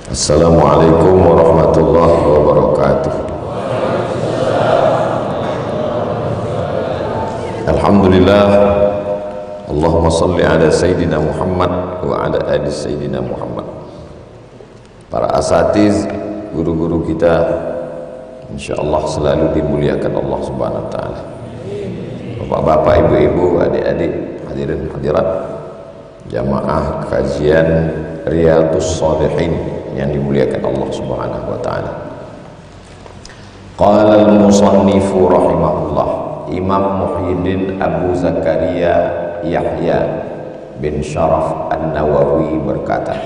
Assalamualaikum warahmatullahi wabarakatuh. Alhamdulillah, Allahumma salli ala Sayyidina Muhammad wa ala ali Sayyidina Muhammad. Para asatiz, guru-guru kita insyaallah selalu dimuliakan Allah Subhanahu wa taala. Bapak-bapak, ibu-ibu, adik-adik, hadirin hadirat jamaah kajian Riyadhus Shalihin yang dimuliakan Allah Subhanahu wa taala. Qala al-musannifu rahimahullah, Imam Muhyiddin Abu Zakaria Yahya bin Sharaf An-Nawawi berkata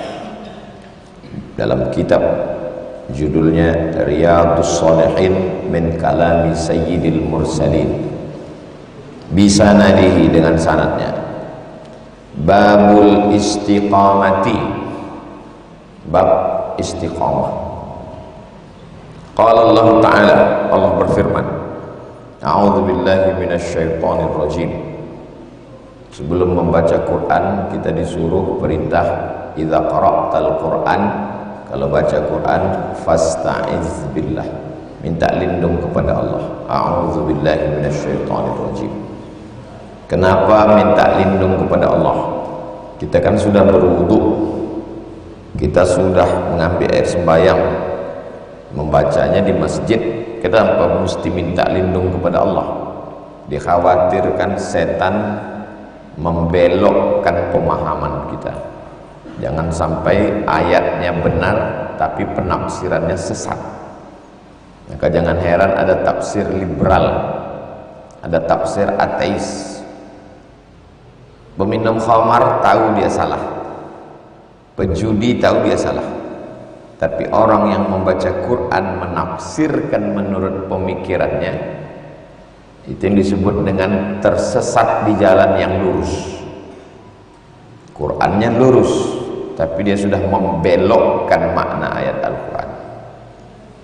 dalam kitab judulnya Riyadhus Shalihin min kalami Sayyidil Mursalin, bisanadihi dengan sanadnya, babul istiqamati, bab istiqamah. Qala Allah Ta'ala, Allah berfirman, a'udzu billahi minasyaitonir rajim. Sebelum membaca Quran kita disuruh perintah, idza qara'tal Quran, kalau baca Quran fasta'iz billah, minta lindung kepada Allah. A'udzu billahi minasyaitonir rajim. Kenapa minta lindung kepada Allah? Kita kan sudah berwudu, kita sudah mengambil air sembahyang, membacanya di masjid, kenapa mesti minta lindung kepada Allah? Dikhawatirkan setan membelokkan pemahaman kita. Jangan sampai ayatnya benar tapi penafsirannya sesat. Maka jangan heran ada tafsir liberal, ada tafsir ateis. Peminum khamar tahu dia salah, penjudi tahu dia salah, tapi orang yang membaca Quran menafsirkan menurut pemikirannya, itu yang disebut dengan tersesat di jalan yang lurus. Qurannya lurus, tapi dia sudah membelokkan makna ayat Al-Quran.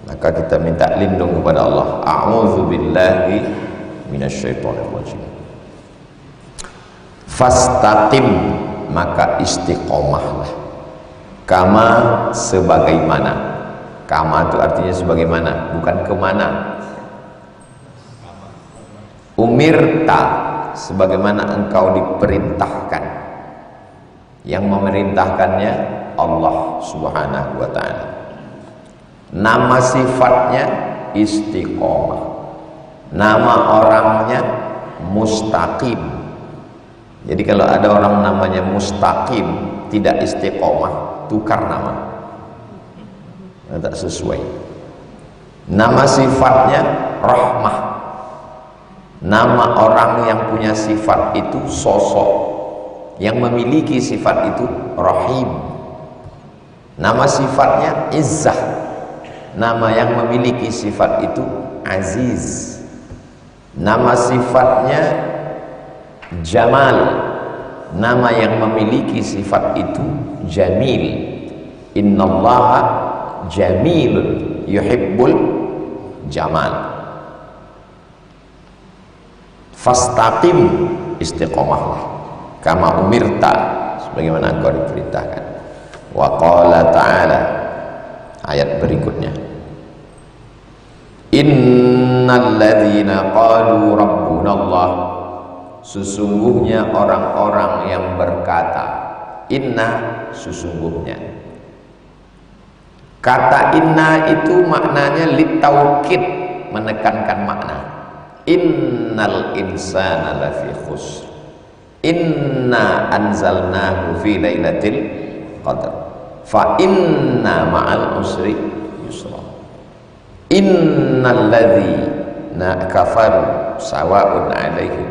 Maka kita minta lindung kepada Allah. A'udzu billahi minasyaitonir rajim. Fastaqim, maka istiqomahlah. Kama, sebagaimana. Kama itu artinya sebagaimana, bukan kemana. Umirta, sebagaimana engkau diperintahkan. Yang memerintahkannya Allah Subhanahu wa ta'ala. Nama sifatnya istiqomah, nama orangnya mustaqim. Jadi kalau ada orang namanya mustaqim, tidak istiqomah, tukar nama, tidak sesuai. Nama sifatnya rahmah, nama orang yang punya sifat itu sosok yang memiliki sifat itu rahim. Nama sifatnya izzah, nama yang memiliki sifat itu aziz. Nama sifatnya jamal, nama yang memiliki sifat itu jamil. Innallaha jamilun yuhibbul jamal. Fastaqim, istiqomahlah. Kama umirta, sebagaimana engkau diperintahkan. Wa qala ta'ala, ayat berikutnya, innal ladzina qalu rabbuna Allah, sesungguhnya orang-orang yang berkata, inna, sesungguhnya. Kata inna itu maknanya litaukid, menekankan makna. Innal insana lafi khusr, inna anzalnahu fi lailatul qadr, fa inna ma'al usri yusra, innal ladzina kafaru sawa'un 'alaihim.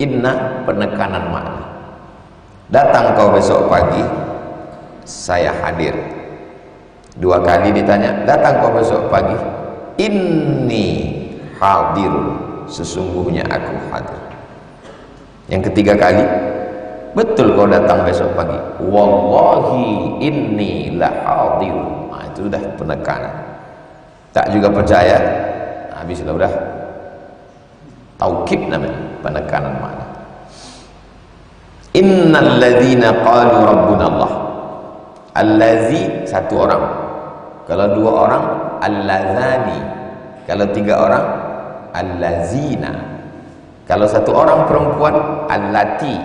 Inna, penekanan makna. Datang kau besok pagi, saya hadir. Dua kali ditanya, datang kau besok pagi, inni hadirun, sesungguhnya aku hadir. Yang ketiga kali, betul kau datang besok pagi, wallahi inni la hadirun. Nah, itu sudah penekanan. Tak juga percaya, habislah udah taukid namanya, penekanan makna. Innal ladzina qalu rabbuna Allah, Allazi satu orang, kalau dua orang allazani, kalau tiga orang allazina, kalau satu orang perempuan allati,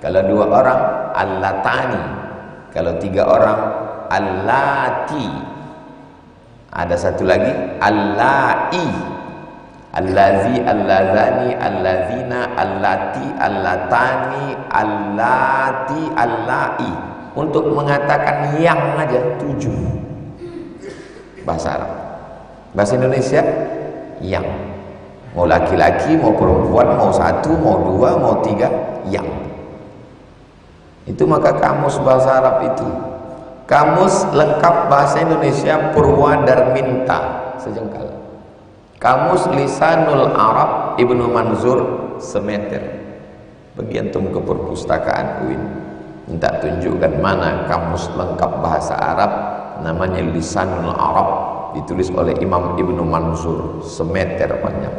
kalau dua orang allatani, kalau tiga orang allati, ada satu lagi allai, allazi, allazani, allazina, allati, allatani, allati, allai. Untuk mengatakan yang aja 7 bahasa Arab. Bahasa Indonesia yang, mau laki-laki, mau perempuan, mau satu, mau dua, mau tiga, yang. Itu maka kamus bahasa Arab itu. Kamus lengkap bahasa Indonesia Purwadarminta sejengkal. Kamus Lisanul Arab Ibnu Manzur semeter. Bagi antum ke perpustakaan UIN, minta tunjukkan mana kamus lengkap bahasa Arab, namanya Lisanul Arab, ditulis oleh Imam Ibnu Manzur, semeter panjang.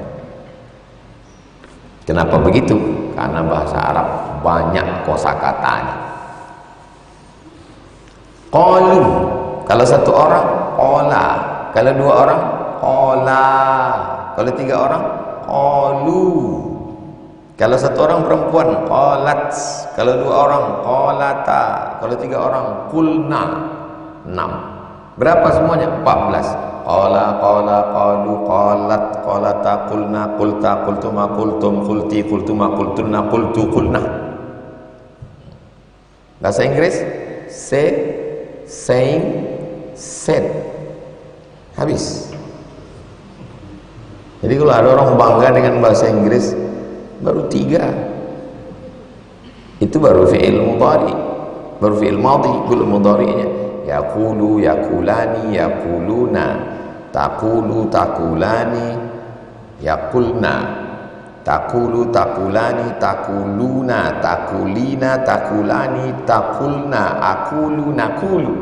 Kenapa begitu? Karena bahasa Arab banyak kosakatanya. Qalu, kalau satu orang qala, kalau dua orang qala, kalau tiga orang qalu, kalau satu orang perempuan qalat, kalau dua orang qalata, kalau tiga orang qulna. 6. Berapa semuanya? 14. Qala, qala, qalu, qalat, qalata, qulna, qulta, qultuma, qultum, qulti, qultuma, qultunna, qultu, qulna. Bahasa Inggris say, saying, said. Habis. Jadi kalau ada orang bangga dengan bahasa Inggris, baru 3. Itu baru fi'il mudhari, baru fi'il madhi, belum mudhari'nya. Yaqulu, yaqulani, yaquluna, taqulu, taqulani, yaqulna, taqulu, taqulani, taquluna, taqulina, taqulani, taqulna, aqulu, naqulu.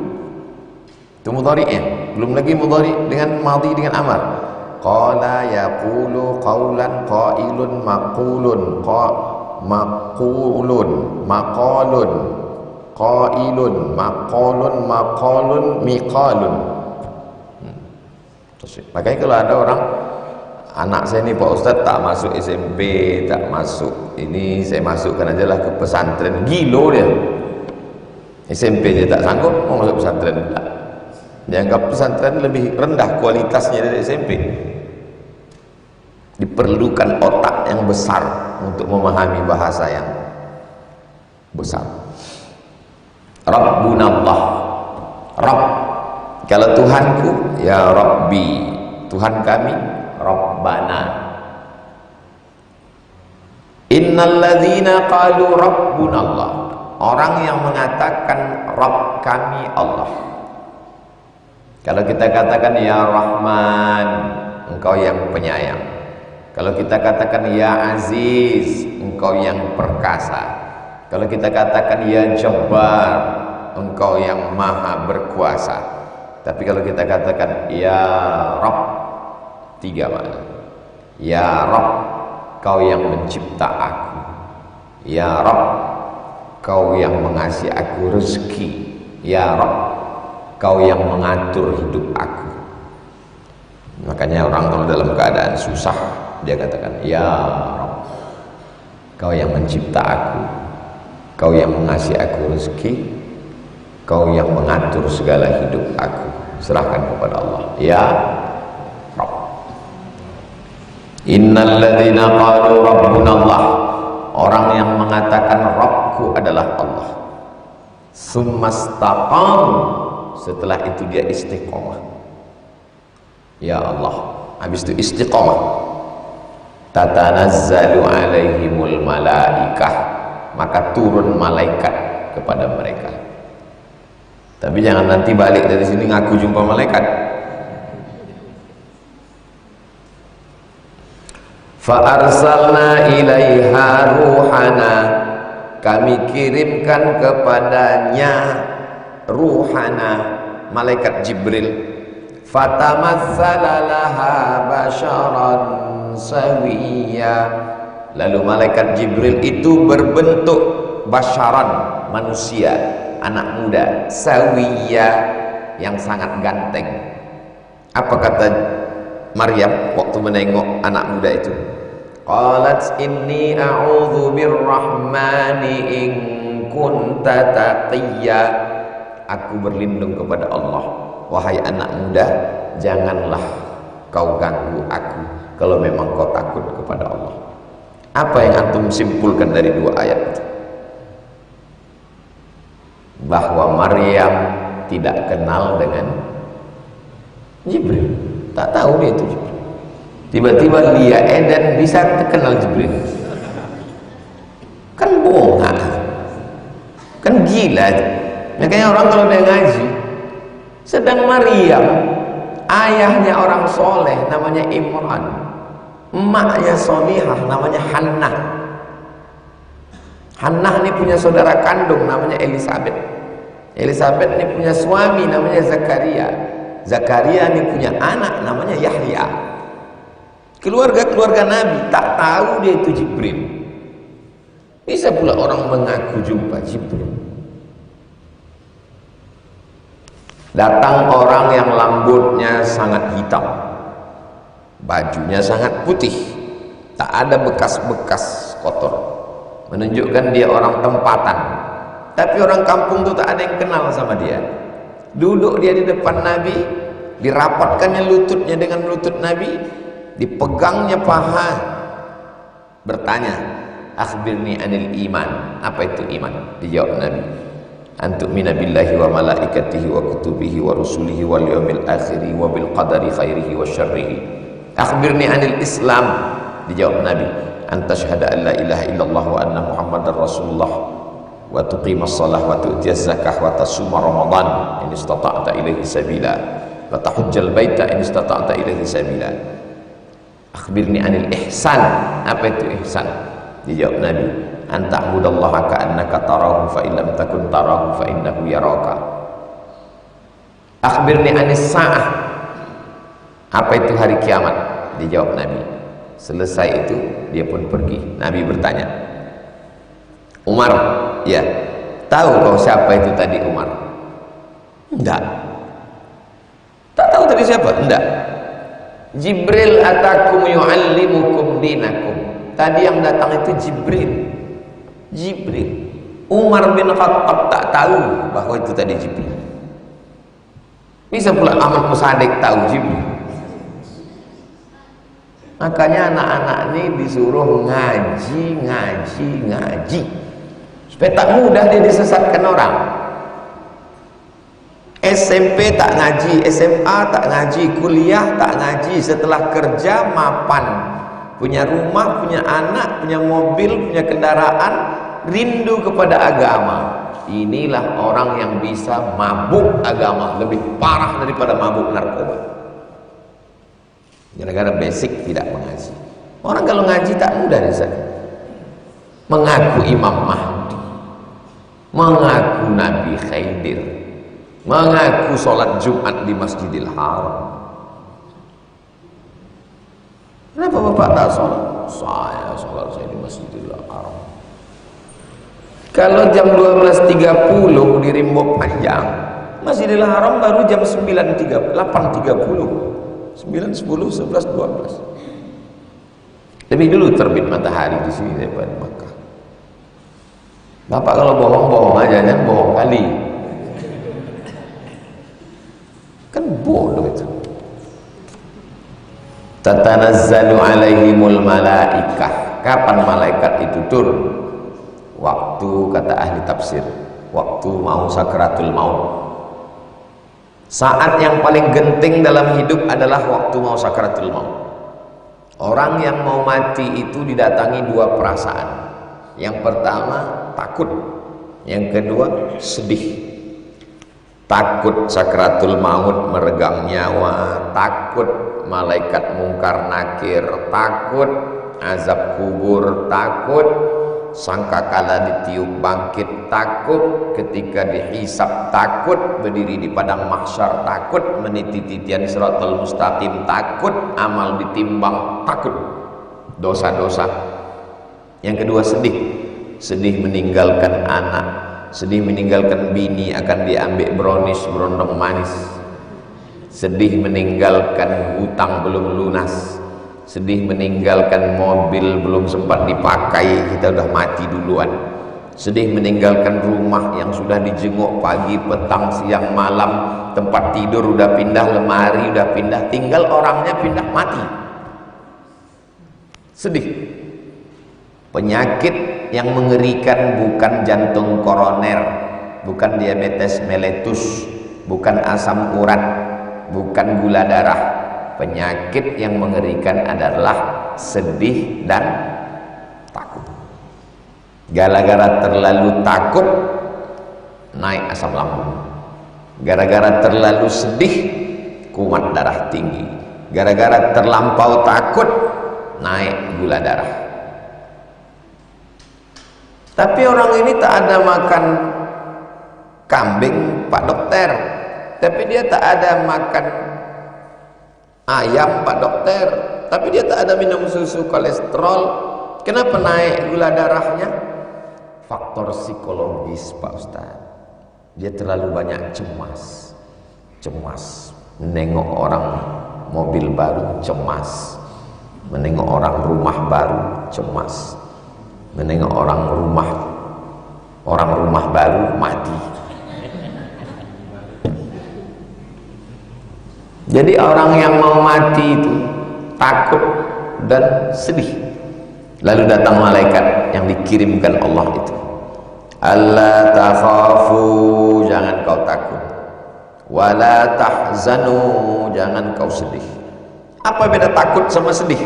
Itu mudhari'nya. Belum lagi mudhari' dengan madhi dengan amar. Qala yaqulu qawlan qailun maqulun maqulun maqalun qailun maqalun maqalun miqalun. Makanya kalau ada orang, anak saya ini Pak Ustadz tak masuk SMP, tak masuk ini, saya masukkan aja lah ke pesantren. Gilo dia, SMP dia tak sanggup, mau masuk pesantren tak. Dianggap pesantren lebih rendah kualitasnya dari SMP. Diperlukan otak yang besar untuk memahami bahasa yang besar. Rabbunallah, Rabb, kalau Tuhanku ya Rabbi, Tuhan kami, Rabbana. Innalladzina qalu Rabbunallah, orang yang mengatakan Rabb kami Allah. Kalau kita katakan ya Rahman, engkau yang penyayang. Kalau kita katakan ya Aziz, engkau yang perkasa. Kalau kita katakan ya Jabbar, engkau yang maha berkuasa. Tapi kalau kita katakan ya Rabb, 3 makna. Ya Rabb, kau yang mencipta aku. Ya Rabb, kau yang mengasih aku rezeki. Ya Rabb, kau yang mengatur hidup aku. Makanya orang kalau dalam keadaan susah, dia katakan ya Rabb, kau yang mencipta aku, kau yang mengasih aku rezeki, kau yang mengatur segala hidup aku. Serahkan kepada Allah ya Rabb. Innalladzina qalu rabbunallah, orang yang mengatakan Rabbku adalah Allah, summastaqam, setelah itu dia istiqomah. Ya Allah, habis itu istiqomah. Tatanazzalu alaihimul malaikah, maka turun malaikat kepada mereka. Tapi jangan nanti balik dari sini ngaku jumpa malaikat. Fa arsalna ilaiha ruhana, kami kirimkan kepadanya ruhana, malaikat Jibril. Fatamassala laha basharan sawiyya, lalu malaikat Jibril itu berbentuk basharan, manusia, anak muda sawiya yang sangat ganteng. Apa kata Maryam waktu menengok anak muda itu? Qalat inni a'udzu birrahmani in kunta taqiyya. Aku berlindung kepada Allah, wahai anak muda, janganlah kau ganggu aku kalau memang kau takut kepada Allah. Apa yang antum simpulkan dari dua ayat itu? Bahwa Maryam tidak kenal dengan Jibril, tak tahu dia itu Jibril. Tiba-tiba Lia Eden bisa kenal Jibril. Kan bohong, kan gila. Makanya orang kalau dia ngaji, sedang Maryam ayahnya orang soleh namanya Imran, emaknya solihah namanya Hannah. Hannah ini punya saudara kandung namanya Elizabeth. Elizabeth ini punya suami namanya Zakaria. Zakaria ini punya anak namanya Yahya. Keluarga-keluarga Nabi tak tahu dia itu Jibril. Bisa pula orang mengaku jumpa Jibril. Datang orang yang rambutnya sangat hitam, bajunya sangat putih, tak ada bekas-bekas kotor, menunjukkan dia orang tempatan. Tapi orang kampung itu tak ada yang kenal sama dia. Duduk dia di depan Nabi, dirapatkannya lututnya dengan lutut Nabi, dipegangnya paha, bertanya, akhbirni anil iman. Apa itu iman? Dijawab Nabi, antu'mina billahi wa malaikatihi wa kutubihi wa rusulihi wal yawmil akhiri wa bil qadari khairihi wa syarrihi. Akhbirni anil islam. Dijawab Nabi, antashhada an la ilaha illallah wa anna muhammadar rasulullah wa tuqimas salah wa tu'tiyaz zakah wa tasuma ramadan in istata'ta ilaihi sabila wa tahujjal baita in istata'ta ilaihi sabila. Akhbirni anil ihsan. Apa itu ihsan? Dijawab Nabi, anta'budallaha ka'annaka tarahu fa illam takun tarahu fa innahu yaraka. Akhbirni anis sa'ah. Apa itu hari kiamat? Dijawab Nabi. Selesai itu dia pun pergi. Nabi bertanya, Umar, ya, tahu kau siapa itu tadi Umar? Enggak. Tak tahu tadi siapa? Enggak. Jibril atakum yu'allimukum dinakum. Tadi yang datang itu Jibril. Jibril. Umar bin Khattab tak tahu bahwa itu tadi Jibril. Bisa pula Ahmad Musadik tahu Jibril. Makanya anak-anak ini disuruh ngaji supaya tak mudah dia disesatkan orang. SMP tak ngaji, SMA tak ngaji, kuliah tak ngaji, setelah kerja mapan, punya rumah, punya anak, punya mobil, punya kendaraan, rindu kepada agama. Inilah orang yang bisa mabuk agama, lebih parah daripada mabuk narkoba. Gara-gara basic tidak mengaji. Orang kalau ngaji tak mudah disana. Mengaku Imam Mahdi, mengaku Nabi Khidir, mengaku sholat Jumat di Masjidil Haram. Kenapa Bapak tak sholat? Saya sholat di Masjidil Haram. Kalau jam 12.30 di Rimbo Panjang, Masjidil Haram baru jam 8.30, 9, 10, 11, 12. Lebih dulu terbit matahari di sini daripada Makkah. Bapak kalau bohong-bohong aja, jangan bohong kali. Kan bodoh itu. Tatanazzalu alaihimul malaikah. Kapan malaikat itu turun? Waktu, kata ahli tafsir, waktu mau sakratul maut. Saat yang paling genting dalam hidup adalah waktu mau sakratul maut. Orang yang mau mati itu didatangi dua perasaan. Yang pertama takut, yang kedua sedih. Takut sakratul maut meregang nyawa, takut malaikat mungkar nakir, takut azab kubur, takut sangkakala ditiup bangkit, takut ketika dihisab, takut berdiri di padang mahsyar, takut meniti titian siratal mustaqim, takut amal ditimbang, takut dosa-dosa. Yang kedua sedih, sedih meninggalkan anak, sedih meninggalkan bini akan diambil brownies berondong manis, sedih meninggalkan hutang belum lunas, sedih meninggalkan mobil belum sempat dipakai, kita udah mati duluan, sedih meninggalkan rumah yang sudah dijenguk pagi, petang, siang, malam, tempat tidur udah pindah, lemari udah pindah, tinggal orangnya pindah, mati. Sedih. Penyakit yang mengerikan bukan jantung koroner, bukan diabetes mellitus, bukan asam urat, bukan gula darah. Penyakit yang mengerikan adalah sedih dan takut. Gara-gara terlalu takut naik asam lambung, gara-gara terlalu sedih kumat darah tinggi, gara-gara terlampau takut naik gula darah. Tapi orang ini tak ada makan kambing Pak Dokter, tapi dia tak ada makan ayam Pak Dokter, tapi dia tak ada minum susu kolesterol. Kenapa naik gula darahnya? Faktor psikologis Pak Ustaz. Dia terlalu banyak cemas, menengok orang mobil baru cemas, menengok orang rumah baru cemas, menengok orang rumah baru mati. Jadi orang yang mau mati itu takut dan sedih. Lalu datang malaikat yang dikirimkan Allah itu. Alla takhafu, jangan kau takut. Wala tahzanu, jangan kau sedih. Apa beda takut sama sedih?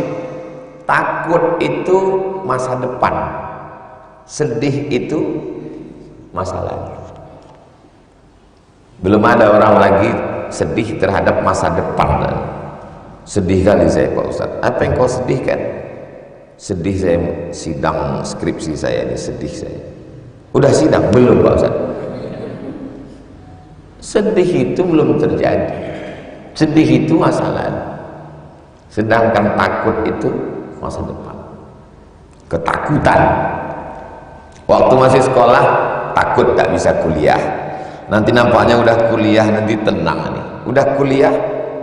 Takut itu masa depan, sedih itu masa lalu. Belum ada orang lagi sedih terhadap masa depan. Sedih kali saya Pak Ustaz. Apa yang kau sedihkan? Sedih saya sidang skripsi saya ini, sedih saya. Udah sidang? Belum Pak Ustaz. Sedih itu belum terjadi. Sedih itu masa lalu. Sedangkan takut itu masa depan. Ketakutan. Waktu masih sekolah takut tak bisa kuliah. Nanti nampaknya udah kuliah nanti tenang nih. Udah kuliah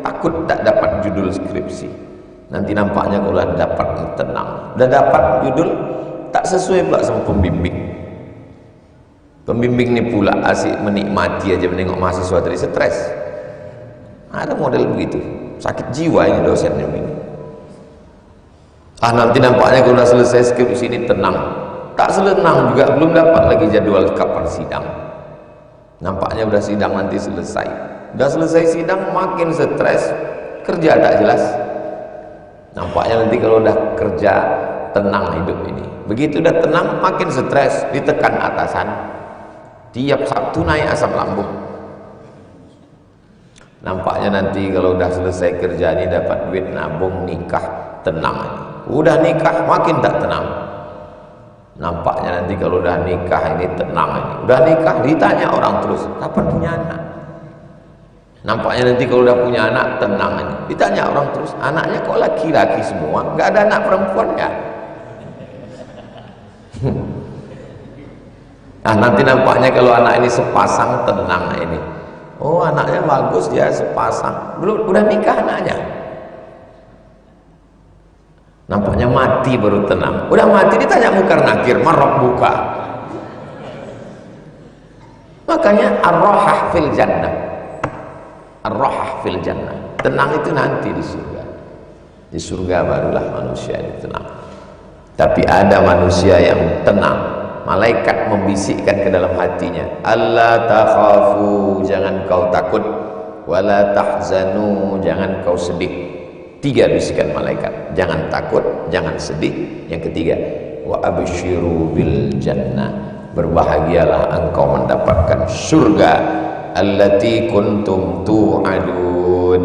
takut tak dapat judul skripsi. Nanti nampaknya kalau dapat tenang. Udah dapat judul tak sesuai pula sama pembimbing. Pembimbing ini pula asik menikmati aja menengok mahasiswa tadi stres. Ada model begitu. Sakit jiwa ini dosennya begini. Nanti nampaknya kalau udah selesai skripsi ini tenang. Tak selenang juga, belum dapat lagi jadwal kapan sidang. Nampaknya udah sidang nanti selesai. Udah selesai sidang makin stres, kerja tak jelas. Nampaknya nanti kalau udah kerja tenang hidup ini. Begitu udah tenang makin stres, ditekan atasan. Tiap Sabtu naik asam lambung. Nampaknya nanti kalau udah selesai kerja ini dapat duit nabung nikah tenang. Udah nikah makin tak tenang. Nampaknya nanti kalau udah nikah ini tenang ini. Udah nikah ditanya orang terus, kapan punya anak? Nampaknya nanti kalau udah punya anak tenang ini. Ditanya orang terus, anaknya kok laki-laki semua? Nggak ada anak perempuannya? Nanti nampaknya kalau anak ini sepasang tenang ini. Oh anaknya bagus dia sepasang. Belum udah nikah anaknya. Nampaknya mati baru tenang. Udah mati ditanya mungkar nakir, marok buka. Makanya ar-rahah fil jannah. Ar-rahah fil jannah. Tenang itu nanti di surga. Di surga barulah manusia itu tenang. Tapi ada manusia yang tenang. Malaikat membisikkan ke dalam hatinya, alla takhafu, jangan kau takut, wala tahzanu, jangan kau sedih. 3 bisikan malaikat, jangan takut, jangan sedih. Yang ketiga, wa absyiru bil jannah, berbahagialah engkau mendapatkan surga allati kuntum tu'adun,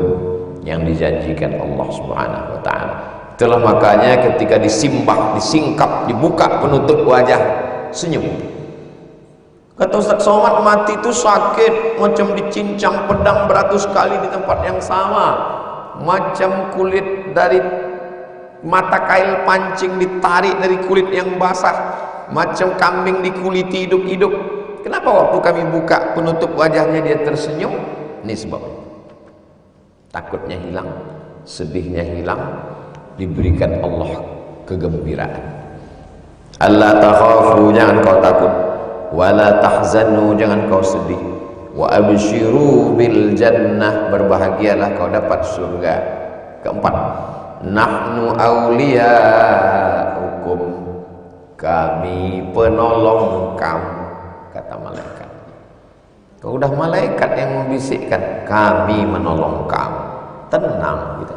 yang dijanjikan Allah Subhanahu wa taala. Itulah makanya ketika disimbah, disingkap, dibuka penutup wajah, senyum. Kata Ustaz Somad, mati itu sakit macam dicincang pedang beratus kali di tempat yang sama, macam kulit dari mata kail pancing ditarik dari kulit yang basah, macam kambing dikuliti hidup-hidup. Kenapa waktu kami buka penutup wajahnya dia tersenyum? Ini sebabnya. Takutnya hilang, sedihnya hilang, diberikan Allah kegembiraan. Allah takhafu, jangan kau takut, wala tahzanu, jangan kau sedih, wa abshiru bil jannah, berbahagialah kau dapat surga. Keempat, nahnu awliyaukum, kami penolong kamu, kata malaikat. Kau udah malaikat yang membisikkan, kami menolong kamu. Tenang kita.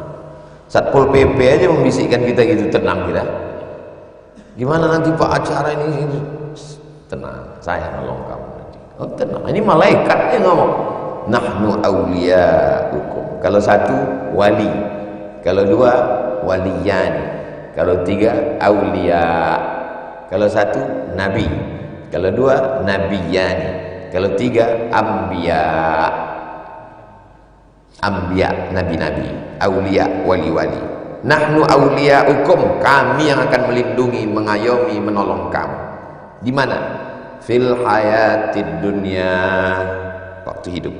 Satpol PP aja membisikkan kita gitu, tenang kita. Gimana nanti Pak acara ini? Tenang, saya nolong kamu nanti. Oh tenang, ini malaikat yang ngomong. Nahnu awliyaukum. Kalau satu wali, kalau dua waliyan, kalau tiga awliya, kalau satu nabi, kalau dua nabiyan, kalau tiga ambiya. Ambiya, nabi-nabi, awliya, wali-wali. Nahnu awliyaukum, kami yang akan melindungi, mengayomi, menolong kamu. Di mana? Fil hayatid dunya, waktu hidup.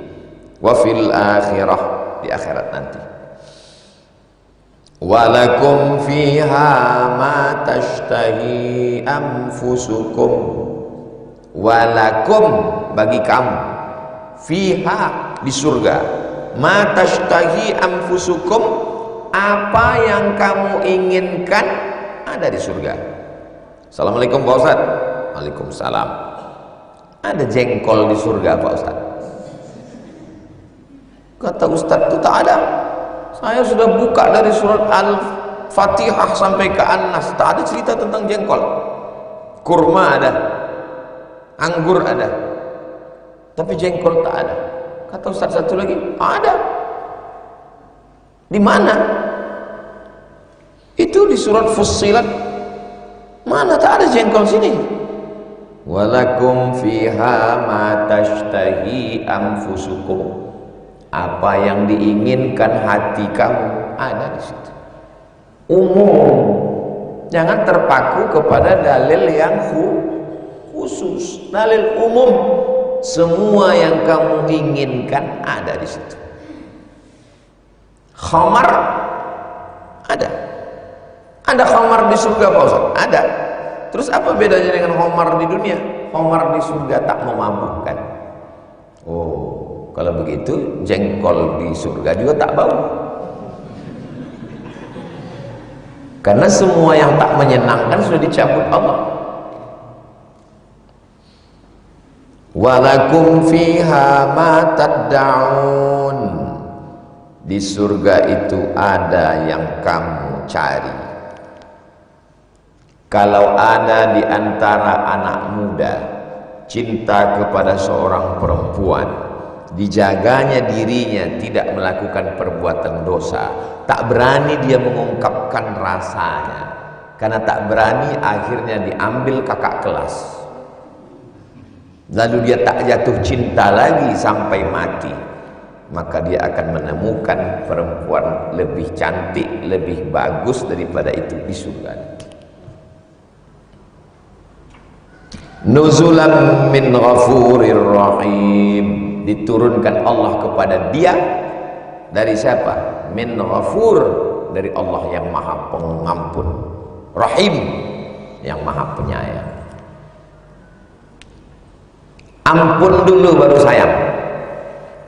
Wa fil akhirah, di akhirat nanti. Walakum fiha ma tashtahi anfusukum. Walakum, bagi kamu, fiha, di surga, ma tashtahi anfusukum, apa yang kamu inginkan ada di surga. Assalamualaikum Pak Ustaz. Waalaikumsalam. Ada jengkol di surga Pak Ustaz? Kata Ustaz itu tak ada. Saya sudah buka dari surat Al-Fatihah sampai ke An-Nas, tak ada cerita tentang jengkol. Kurma ada, anggur ada, tapi jengkol tak ada. Kata Ustaz satu lagi, ada. Di mana? Itu di surat Fussilat. Mana tak ada jengkol sini. Walakum fiha ma tashtahi anfusukum. Apa yang diinginkan hati kamu ada di situ. Umum. Jangan terpaku kepada dalil yang khusus. Dalil umum. Semua yang kamu inginkan ada di situ. Khamar ada. Ada khamar di surga Pak Ustaz? Ada. Terus apa bedanya dengan khamar di dunia? Khamar di surga tak memabukkan. Oh, kalau begitu jengkol di surga juga tak bau. Karena semua yang tak menyenangkan sudah dicabut Allah. Walakum fiha ma tad'un. Di surga itu ada yang kamu cari. Kalau ada di antara anak muda cinta kepada seorang perempuan, dijaganya dirinya tidak melakukan perbuatan dosa, tak berani dia mengungkapkan rasanya, karena tak berani akhirnya diambil kakak kelas. Lalu dia tak jatuh cinta lagi sampai mati, maka dia akan menemukan perempuan lebih cantik, lebih bagus daripada itu di surga. Nuzulan min ghafurir rahim, diturunkan Allah kepada dia dari siapa? Min ghafur, dari Allah yang maha pengampun, rahim, yang maha penyayang. Ampun dulu baru sayang.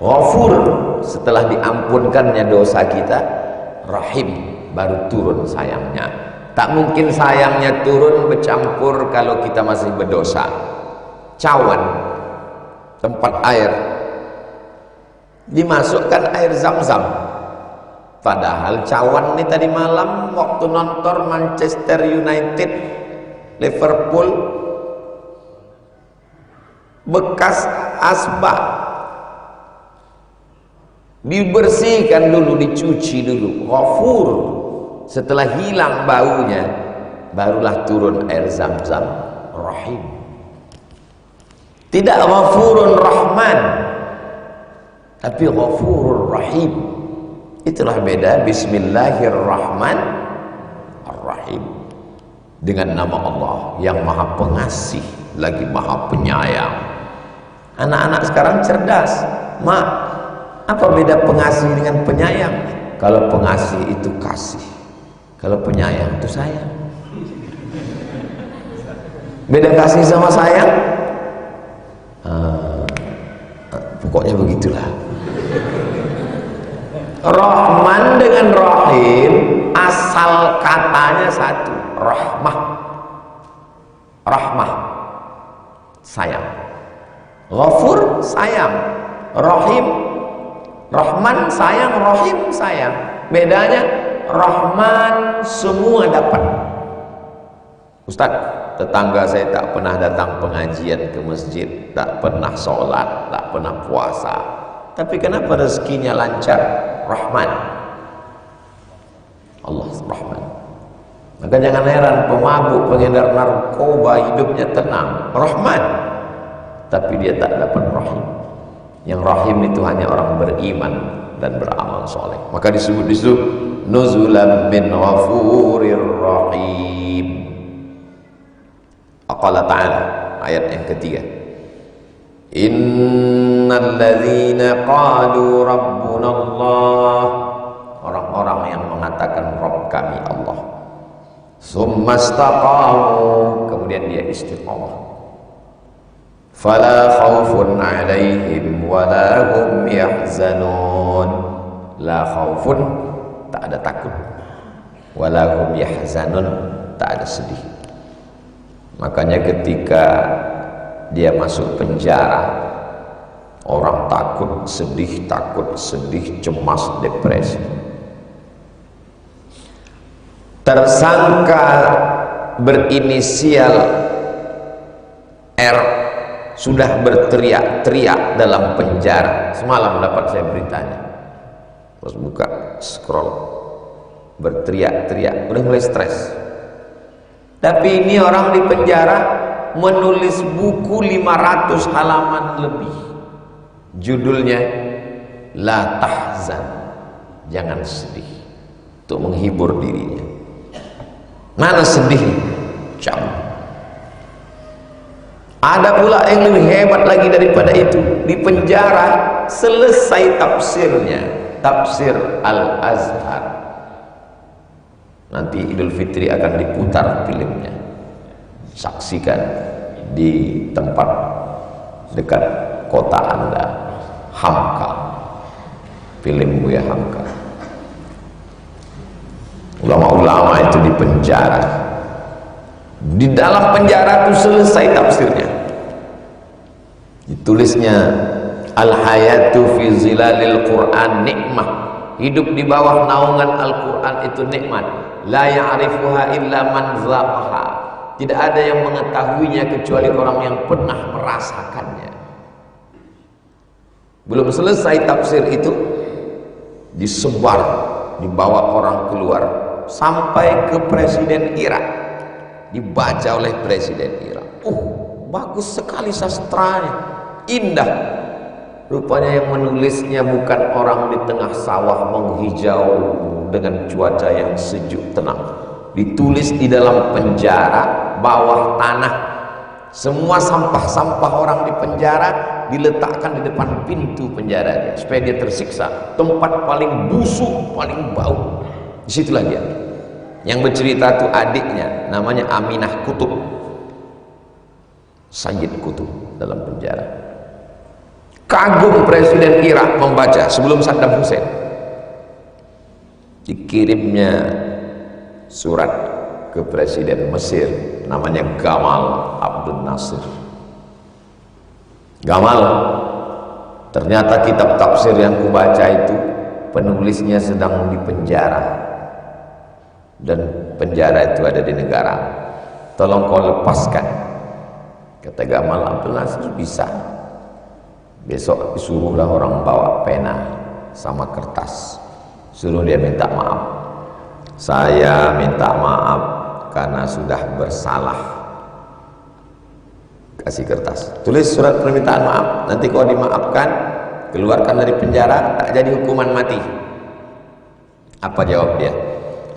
Ghafur, setelah diampunkannya dosa kita, rahim, baru turun sayangnya. Tak mungkin sayangnya turun bercampur kalau kita masih berdosa. Cawan, tempat air, dimasukkan air Zam-Zam, padahal cawan ini tadi malam waktu nonton Manchester United Liverpool, bekas asbak dibersihkan dulu, dicuci dulu. Ghafur, setelah hilang baunya barulah turun air Zam-Zam. Rahim, tidak Ghafurun Rahman, tapi Ghafurur Rahim. Itulah beda Bismillahirrahmanirrahim, dengan nama Allah yang maha pengasih lagi maha penyayang. Anak-anak sekarang cerdas. Mak, apa beda pengasih dengan penyayang? Kalau pengasih itu kasih, kalau penyayang itu sayang. Beda kasih sama sayang? Pokoknya begitulah. Rahman dengan Rahim asal katanya satu, rahmah. Rahmah, sayang. Ghafur, sayang. Rahim, Rahman sayang, Rahim sayang. Bedanya Rahman semua dapat. Ustaz, tetangga saya tak pernah datang pengajian ke masjid, tak pernah sholat, tak pernah puasa, tapi kenapa rezekinya lancar? Rahman. Allah Rahman. Maka jangan heran pemabuk, pengedar narkoba hidupnya tenang, Rahman, tapi dia tak dapat Rahim. Yang Rahim itu hanya orang beriman dan beramal soleh. Maka disebut disitu nuzulam min ghafurir rahim. Allah Ta'ala ayat yang ketiga, innal ladzina qalu rabbuna Allah, orang-orang yang mengatakan Rabb kami Allah, summa istaqamu, kemudian dia istiqamah, fala khaufun alaihim wala hum yahzanun, la khaufun, tak ada takut, wala hum yahzanun, tak ada sedih. Makanya ketika dia masuk penjara, orang takut, sedih, cemas, depresi. Tersangka berinisial R sudah berteriak-teriak dalam penjara. Semalam dapat saya beritanya, terus buka scroll, berteriak-teriak, udah mulai stres. Tapi ini orang di penjara menulis buku 500 halaman lebih. Judulnya La Tahzan, jangan sedih, untuk menghibur dirinya. Mana sedih? Jauh. Ada pula yang lebih hebat lagi daripada itu. Di penjara selesai tafsirnya, tafsir Al-Azhar. Nanti Idul Fitri akan diputar filmnya, saksikan di tempat dekat kota Anda, Hamka, film Buya Hamka. Ulama-ulama itu di penjara, di dalam penjara itu selesai tafsirnya, ditulisnya al-hayatu fi zilalil Quran nikmah, hidup di bawah naungan Al-Quran itu nikmat. La ya'rifuha illa man zaqaha, tidak ada yang mengetahuinya kecuali orang yang pernah merasakannya. Belum selesai tafsir itu, disebar, dibawa orang keluar sampai ke Presiden Irak, dibaca oleh Presiden Irak. Bagus sekali sastranya, indah. Rupanya yang menulisnya bukan orang di tengah sawah menghijau dengan cuaca yang sejuk tenang. Ditulis di dalam penjara, bawah tanah. Semua sampah-sampah orang di penjara diletakkan di depan pintu penjaranya supaya dia tersiksa. Tempat paling busuk, paling bau. Disitulah dia. Yang bercerita itu adiknya, namanya Aminah Kutub, Sayyid Kutub, dalam penjara. Kagum Presiden Irak membaca sebelum Saddam Hussein. Dikirimnya surat ke Presiden Mesir, namanya Gamal Abdul Nasir. Gamal, ternyata kitab tafsir yang kubaca itu penulisnya sedang dipenjara, dan penjara itu ada di negara. Tolong kau lepaskan. Kata Gamal Abdul Nasir, bisa. Besok disuruhlah orang bawa pena sama kertas, suruh dia minta maaf. Saya minta maaf karena sudah bersalah. Kasih kertas, tulis surat permintaan maaf. Nanti kalau dimaafkan, keluarkan dari penjara, tak jadi hukuman mati. Apa jawab dia?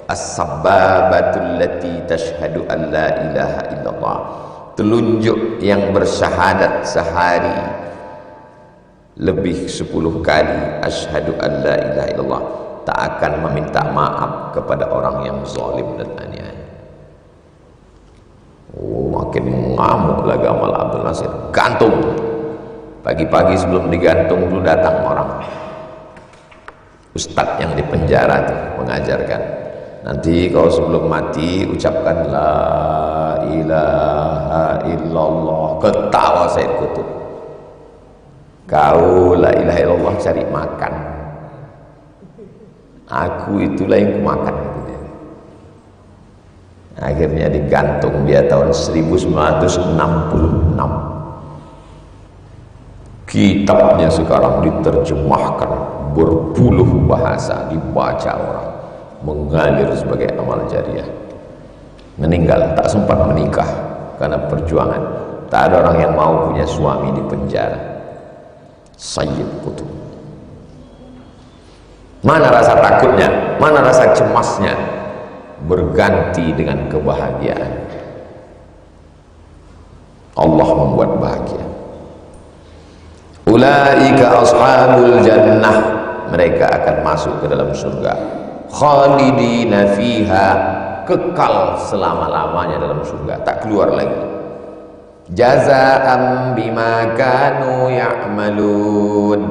As-sabbabatul lati tashhadu an la ilaha illallah, telunjuk yang bersyahadat sehari lebih 10 kali asyhadu an la ilaha illallah, tak akan meminta maaf kepada orang yang zalim dan aniaya. Oh, makin mengamuk lagi amal Abdul Nasir. Gantung. Pagi-pagi sebelum digantung dulu datang orang. Ustadz yang di penjara tuh mengajarkan, nanti kalau sebelum mati ucapkan la ilaha illallah. Ketawa Said Qutb. Kau la ilaha illallah cari makan, aku itulah yang makan. Akhirnya digantung dia tahun 1966. Kitabnya sekarang diterjemahkan berpuluh bahasa, dibaca orang, mengalir sebagai amal jariah. Meninggal, tak sempat menikah karena perjuangan. Tak ada orang yang mau punya suami di penjara. Sayyid Qutb. Mana rasa takutnya, mana rasa cemasnya, berganti dengan kebahagiaan. Allah membuat bahagia. Ulaika ashabul jannah, mereka akan masuk ke dalam surga. Khalidina fiha, kekal selama-lamanya dalam surga, tak keluar lagi. Jazaa'an bima kanu ya'malun,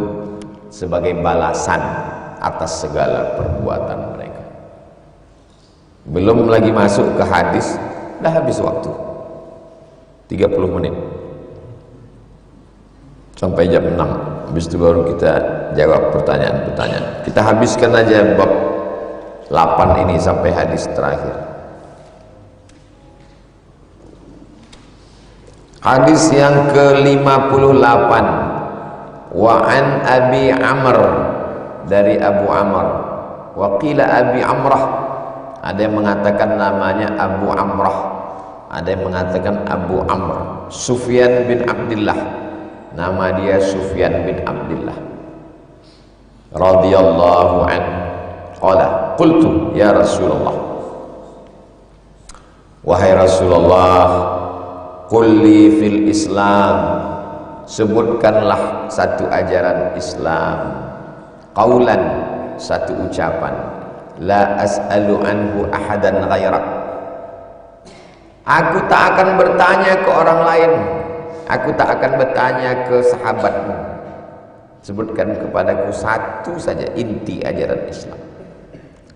sebagai balasan atas segala perbuatan mereka. Belum lagi masuk ke hadis, dah habis waktu 30 menit sampai jam 6. Habis itu baru kita jawab pertanyaan-pertanyaan. Kita habiskan aja bab 8 ini sampai hadis terakhir. Hadis yang ke-58, wa an Abi Amr, dari Abu Amr, wa qila Abi Amrah, ada yang mengatakan namanya Abu Amrah, ada yang mengatakan Abu Amr. Sufyan bin Abdullah, nama dia Sufyan bin Abdullah radhiyallahu anhu. Qala qultu ya Rasulullah, wahai Rasulullah, qulli fil Islam, sebutkanlah satu ajaran Islam, qaulan, satu ucapan, la as'alu anhu ahadan ghairak, aku tak akan bertanya ke orang lain, aku tak akan bertanya ke sahabatmu, sebutkan kepadaku satu saja inti ajaran Islam.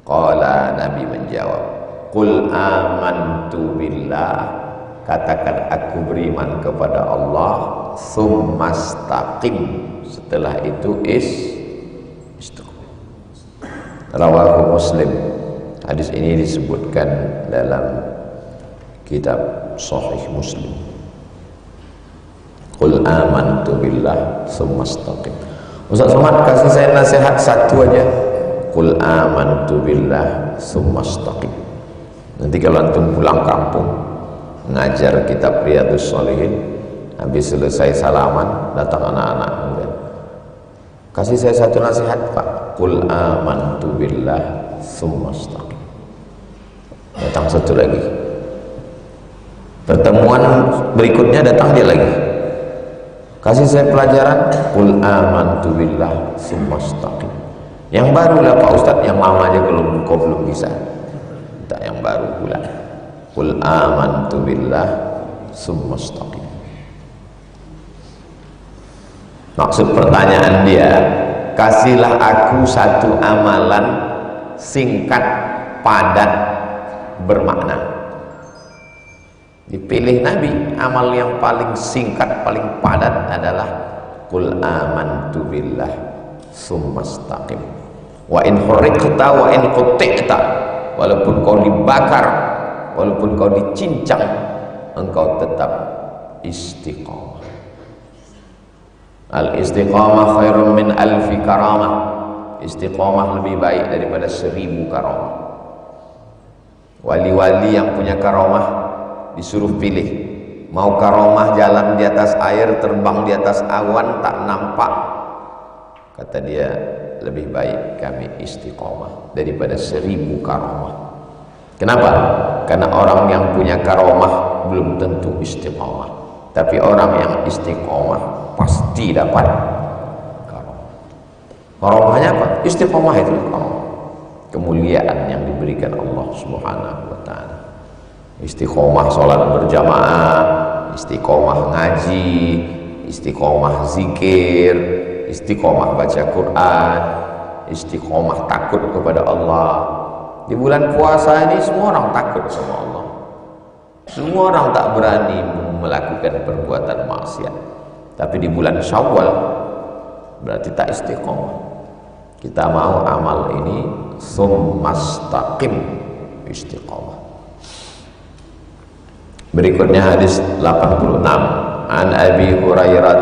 Qala, Nabi menjawab, qul amantu billah, katakan aku beriman kepada Allah, tsumastaqim, setelah itu istiqomah. Rawahu Muslim. Hadis ini disebutkan dalam kitab Sahih Muslim. Qul amantu billah tsumastaqim. Ustaz Somad, kasih saya nasihat satu aja. Qul amantu billah tsumastaqim. Nanti kalau antum pulang kampung ngajar kitab Riyadhus Shalihin, habis selesai salaman datang anak-anak muda, kasih saya satu nasihat Pak. Qul amantu billah tsumastaqim. Datang satu lagi, pertemuan berikutnya datang dia lagi, kasih saya pelajaran. Qul amantu billah tsumastaqim. Yang baru lah Pak Ustadz, yang lama aja kalau engkau belum bisa, minta yang baru pula. Qul amantu billah tsumastaqim. Maksud pertanyaan dia, kasihlah aku satu amalan singkat, padat, bermakna. Dipilih Nabi, amal yang paling singkat, paling padat adalah qul amantu billah tsumastaqim. Wa in hurriqta wa in qutti'ta, walaupun kau dibakar, walaupun kau dicincang, engkau tetap istiqamah. Al istiqamah khairun min alfi karamah. Istiqamah lebih baik daripada 1000 karamah. Wali-wali yang punya karamah disuruh pilih, mau karamah jalan di atas air, terbang di atas awan tak nampak, kata dia lebih baik kami istiqamah daripada 1000 karamah. Kenapa? Karena orang yang punya karamah belum tentu istiqamah, tapi orang yang istiqamah pasti dapat. Karomahnya apa? Istiqomah itu karomah. Kemuliaan yang diberikan Allah Subhanahu wa taala. Istiqomah sholat berjamaah, istiqomah ngaji, istiqomah zikir, istiqomah baca Quran, istiqomah takut kepada Allah. Di bulan puasa ini semua orang takut sama Allah. Semua orang tak berani melakukan perbuatan maksiat. Tapi di bulan Syawal berarti tak istiqomah. Kita mau amal ini summastaqim, istiqomah. Berikutnya hadis 86 an Abi Hurairah,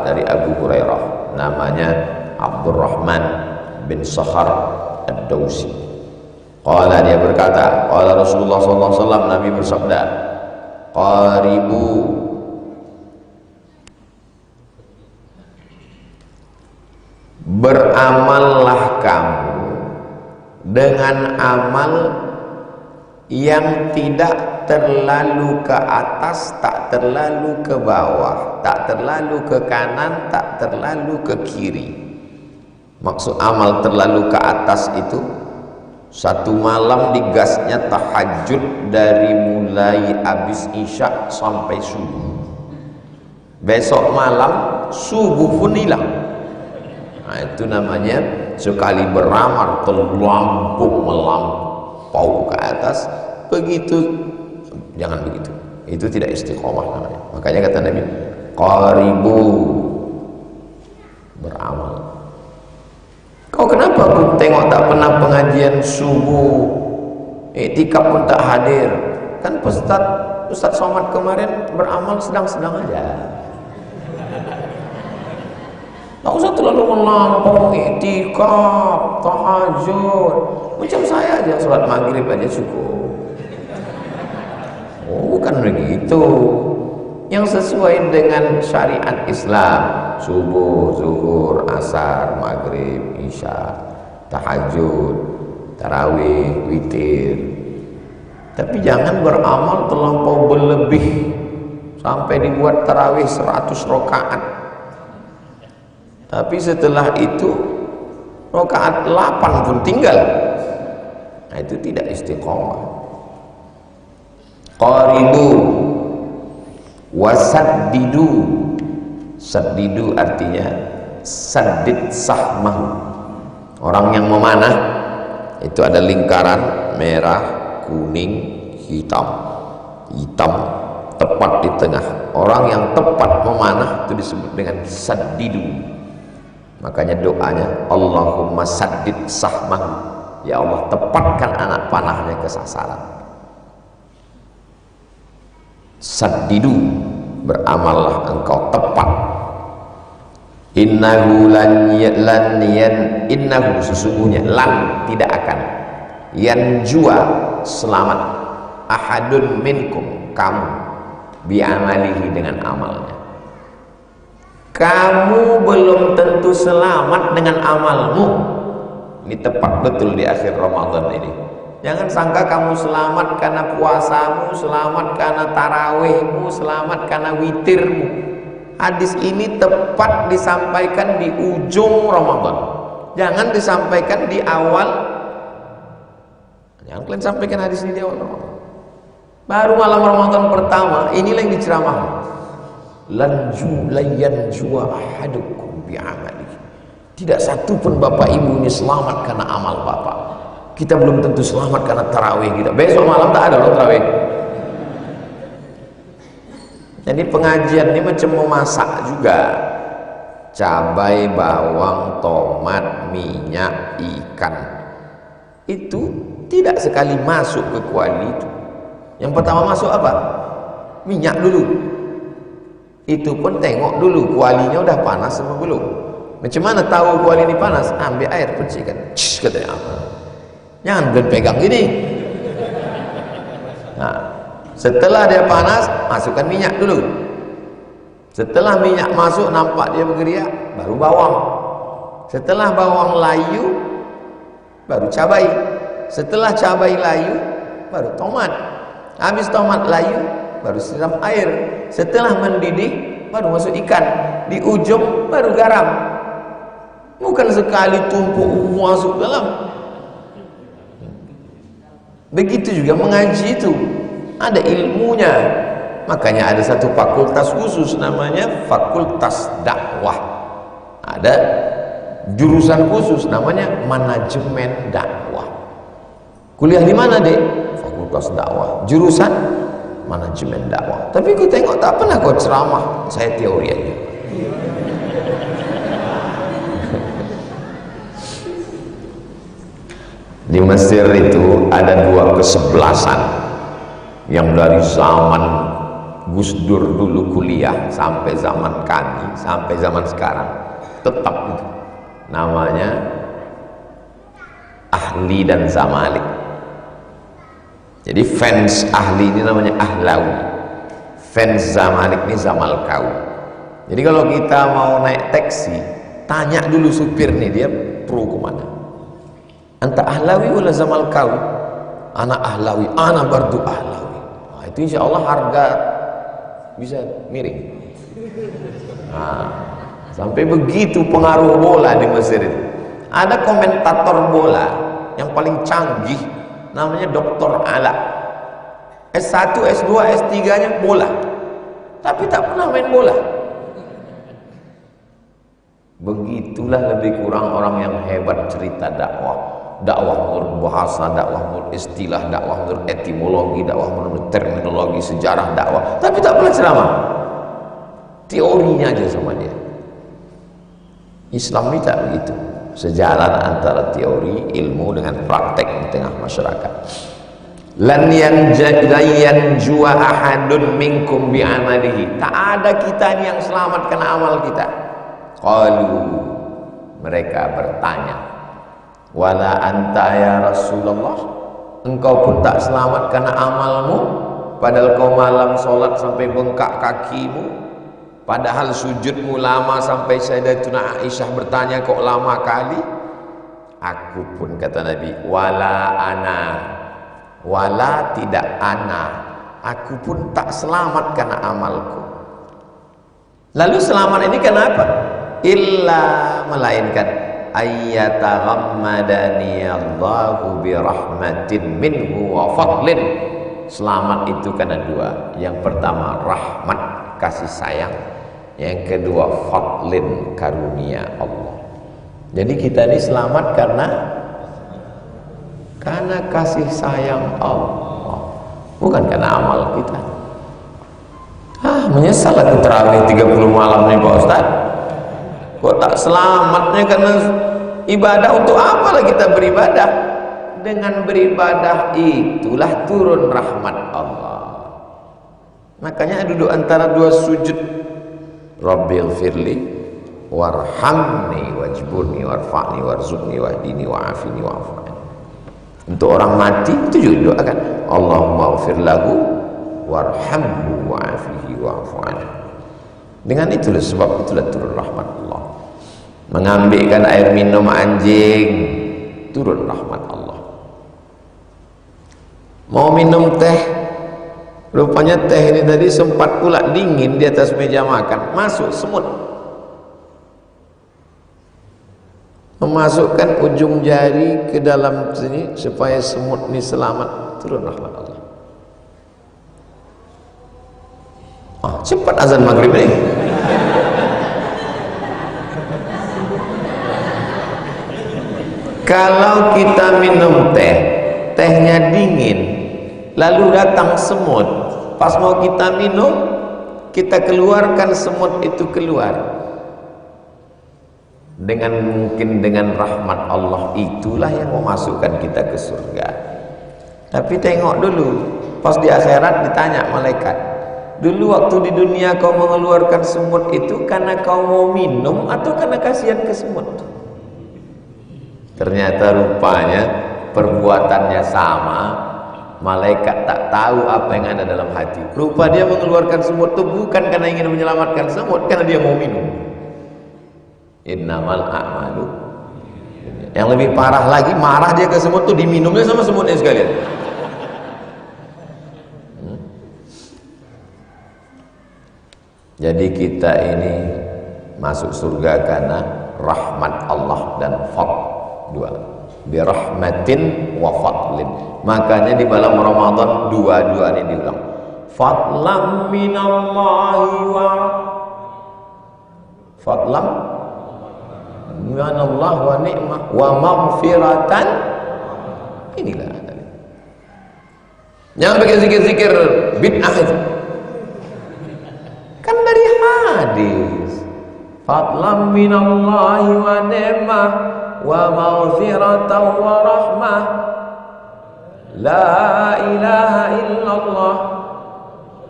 dari Abu Hurairah, namanya Abdurrahman bin Sakhar Ad-Dausi. Qala, dia berkata, qala Rasulullah sallallahu alaihi wasallam, Nabi bersabda, qaribu, beramallah kamu dengan amal yang tidak terlalu ke atas, tak terlalu ke bawah, tak terlalu ke kanan, tak terlalu ke kiri. Maksud amal terlalu ke atas itu, satu malam digasnya tahajud dari mulai habis isya sampai subuh. Besok malam subuh pun hilang. Nah, itu namanya sekali beramal terlampau melampau ke atas. Begitu, jangan begitu. Itu tidak istiqomah namanya. Makanya kata Nabi, qaribu, beramal. Kau kenapa aku tengok tak pernah pengajian subuh, iktikaf pun tak hadir? Kan Ustaz Somad kemarin beramal sedang-sedang aja. Tak usah terlalu melampau, iktikaf, tahajud. Macam saya aja, sholat maghrib aja cukup. Oh, bukan begitu. Yang sesuai dengan syariat Islam, subuh, zuhur, asar, maghrib, isya, tahajud, tarawih, witir. Tapi jangan beramal terlampau berlebih sampai dibuat tarawih 100 rakaat. Tapi setelah itu rakaat 8 pun tinggal. Nah, itu tidak istiqomah. Qaribu wasaddidu. Saddidu artinya saddid sahmahu. Orang yang memanah itu ada lingkaran merah, kuning, hitam. Hitam tepat di tengah. Orang yang tepat memanah itu disebut dengan saddidu. Makanya doanya, Allahumma saddid sahmahu. Ya Allah, tepatkan anak panahnya ke sasaran. Saddidu, beramallah engkau tepat. Innahu innahu sesungguhnya lan tidak akan yanjua selamat ahadun minkum kamu bi'amalihi dengan amalnya. Kamu belum tentu selamat dengan amalmu. Ini tepat betul di akhir Ramadan ini. Jangan sangka kamu selamat karena puasamu, selamat karena tarawihmu, selamat karena witirmu. Hadis ini tepat disampaikan di ujung Ramadan. Jangan disampaikan di awal. Jangan kalian sampaikan hadis ini di awal Ramadan. Baru malam Ramadan pertama, inilah yang diceramah. Lanyanjua ahadukum bi'amalihi. Tidak satu pun bapak ibu ini selamat karena amal bapak. Kita belum tentu selamat karena tarawih kita. Besok malam tak ada loh tarawih. Jadi pengajian ini macam memasak juga. Cabai, bawang, tomat, minyak, ikan. Itu tidak sekali masuk ke kuali itu. Yang pertama masuk apa? Minyak dulu. Itu pun tengok dulu kualinya udah panas apa belum. Macam mana tahu kuali ini panas? Ambil air percikan. Katanya apa? Jangan pegang gini. Nah, setelah dia panas, masukkan minyak dulu. Setelah minyak masuk, nampak dia bergeriak, baru bawang. Setelah bawang layu, baru cabai. Setelah cabai layu, baru tomat. Habis tomat layu, baru siram air. Setelah mendidih, baru masuk ikan. Di ujung baru garam. bukan sekali tumpuk masuk dalam. Begitu juga mengaji itu ada ilmunya, makanya ada satu fakultas khusus namanya fakultas dakwah, ada jurusan khusus namanya manajemen dakwah. Kuliah di mana, Dek? Fakultas dakwah, jurusan manajemen dakwah. Tapi ku tengok tak pernah kau ceramah, saya teori aja. Di Mesir itu ada dua kesebelasan yang dari zaman Gus Dur dulu kuliah sampai zaman kami, sampai zaman sekarang tetap itu. Namanya Ahli dan Zamalik. Jadi fans Ahli ini namanya Ahlawi, fans Zamalik ini Zamalkawi. Jadi kalau kita mau naik taksi, tanya dulu supir nih, dia pro kemana? Anta Ahlawi wala Zamalkawi? Anak Ahlawi, ana bardu Ahlawi. Nah, itu insya Allah harga bisa miring. Nah, sampai begitu pengaruh bola di Mesir itu. Ada komentator bola yang paling canggih, namanya Dr. Ala. S1, S2, S3 nya bola, tapi tak pernah main bola. Begitulah lebih kurang orang yang hebat cerita dakwah. Dakwah menurut bahasa, dakwah menurut istilah, dakwah menurut etimologi, dakwah menurut terminologi, sejarah dakwah, tapi tak pernah ceramah. Teorinya aja sama dia. Islam ini tak begitu, sejalan antara teori ilmu dengan praktek di tengah masyarakat. Lan yanjua ahadun minkum bi amalihi, tak ada kita ini yang selamat karena amal kita. Qalu, mereka bertanya, wala anta ya Rasulullah, engkau pun tak selamat karena amalmu, padahal kau malam sholat sampai bengkak kakimu, padahal sujudmu lama sampai Sayyidatuna Aisyah bertanya kok lama kali. Aku pun, kata Nabi, wala ana, wala tidak ana, aku pun tak selamat karena amalku. Lalu selamat ini kenapa? Illa, melainkan ayyataghammadani Allahu birahmatin minhu wa fadlin. Selamat itu karena dua. Yang pertama rahmat, kasih sayang. Yang kedua fadlin, karunia Allah. Jadi kita ini selamat karena kasih sayang Allah, bukan karena amal kita. Menyesal aku terawih 30 malam nih Pak Ustaz. Kok tak selamatnya karena ibadah? Untuk apalah kita beribadah? Dengan beribadah itulah turun rahmat Allah. Makanya duduk antara dua sujud, Rabbil firli warhamni wajburni warfa'ni warzuqni wahdini wa'afini wa'afani. Untuk orang mati itu juga doa kan, Allahumma ghfir lahu warhamhu wa'afihi wa'afani. Dengan itulah sebab itulah turun rahmat Allah. Mengambilkan air minum anjing, turun rahmat Allah. Mau minum teh, rupanya teh ini tadi sempat pula dingin di atas meja makan, masuk semut. Memasukkan ujung jari ke dalam sini supaya semut ini selamat, turun rahmat Allah. Cepat azan maghrib ini. Kalau kita minum teh, tehnya dingin, lalu datang semut, pas mau kita minum, kita keluarkan semut itu keluar. Mungkin dengan rahmat Allah itulah yang memasukkan kita ke surga. Tapi tengok dulu, pas di akhirat ditanya malaikat, dulu waktu di dunia kau mengeluarkan semut itu karena kau mau minum atau karena kasihan ke semut? Ternyata rupanya perbuatannya sama, malaikat tak tahu apa yang ada dalam hati. Rupa dia mengeluarkan semut itu bukan karena ingin menyelamatkan semut, karena dia mau minum. Innamal a'malu. Yang lebih parah lagi, marah dia ke semut itu diminumnya sama semutnya sekalian. Jadi kita ini masuk surga karena rahmat Allah dan fadl. Dua, birahmatin wa fadlin. Makanya di malam Ramadan dua-dua ini diulang, fadlam minallahi wa fadlam minallah wa ni'mah wa maghfiratan. Inilah tadi. Jangan pakai zikir-zikir bid'ah itu, kan dari hadis, fadlam minallahi wa ni'mah wa maghfiratan wa rahmah, la ilaha illallah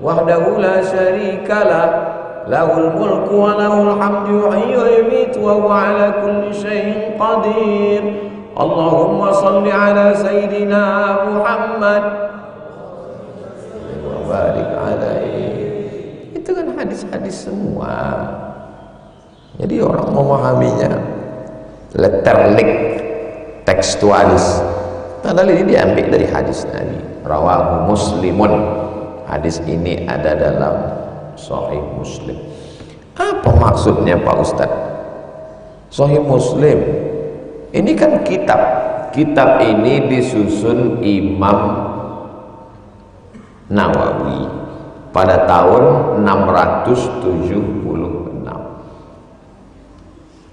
wahdahu la syarika lah, lahul mulku wa lahul hamdu yuhyi wa yumiitu wa huwa ala kulli syai'in qadir. Allahumma salli ala sayyidina Muhammad wa barik alaihi. Itu kan hadis-hadis semua. Jadi orang memahaminya letterlik, tekstualis. Padahal ini diambil dari hadis Nabi. Rawahu Muslimun. Hadis ini ada dalam Sahih Muslim. Apa maksudnya Pak Ustadz? Sahih Muslim ini kan kitab. Kitab ini disusun Imam Nawawi pada tahun 676.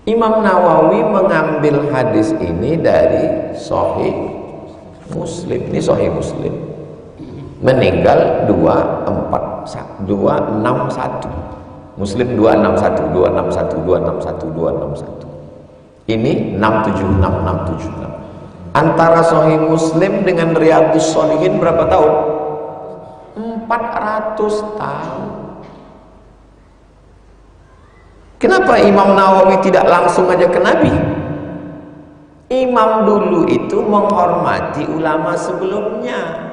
Imam Nawawi mengambil hadis ini dari Sahih Muslim. Ini Sahih Muslim. Meninggal 261. Muslim 261, 261, 261, 261. Ini 676, 676. Antara Sahih Muslim dengan Riyadhus Shalihin berapa tahun? 400 tahun. Kenapa Imam Nawawi tidak langsung aja ke Nabi? Imam dulu itu menghormati ulama sebelumnya.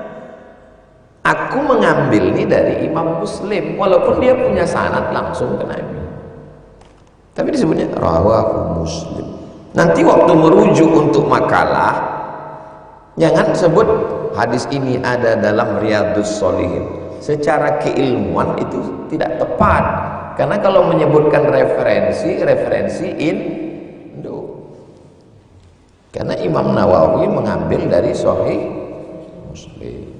Aku mengambil ini dari Imam Muslim, walaupun dia punya sanad langsung ke Nabi, tapi disebutnya rawahu Muslim. Nanti waktu merujuk untuk makalah, jangan sebut hadis ini ada dalam Riyadhus Shalihin. Secara keilmuan itu tidak tepat, karena kalau menyebutkan referensi Indo. Karena Imam Nawawi mengambil dari Sahih Muslim.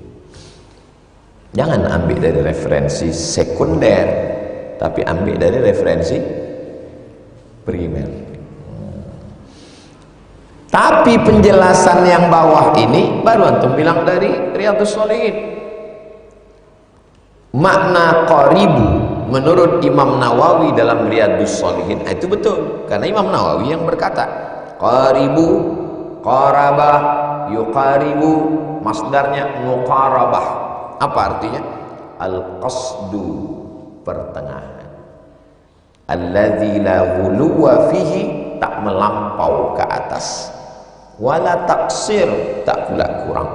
Jangan ambil dari referensi sekunder, tapi ambil dari referensi primer. Tapi penjelasan yang bawah ini baru antum bilang dari Riyadhus Shalihin. Makna qaribu menurut Imam Nawawi dalam Riyadhus Shalihin itu betul, karena Imam Nawawi yang berkata qaribu, qarabah, yuqaribu, masdarnya muqarabah. Apa artinya? Al-qasdu, pertengahan. Alladzi la ghuluwa fihi, tak melampau ke atas. Wala taksir, tak pula kurang.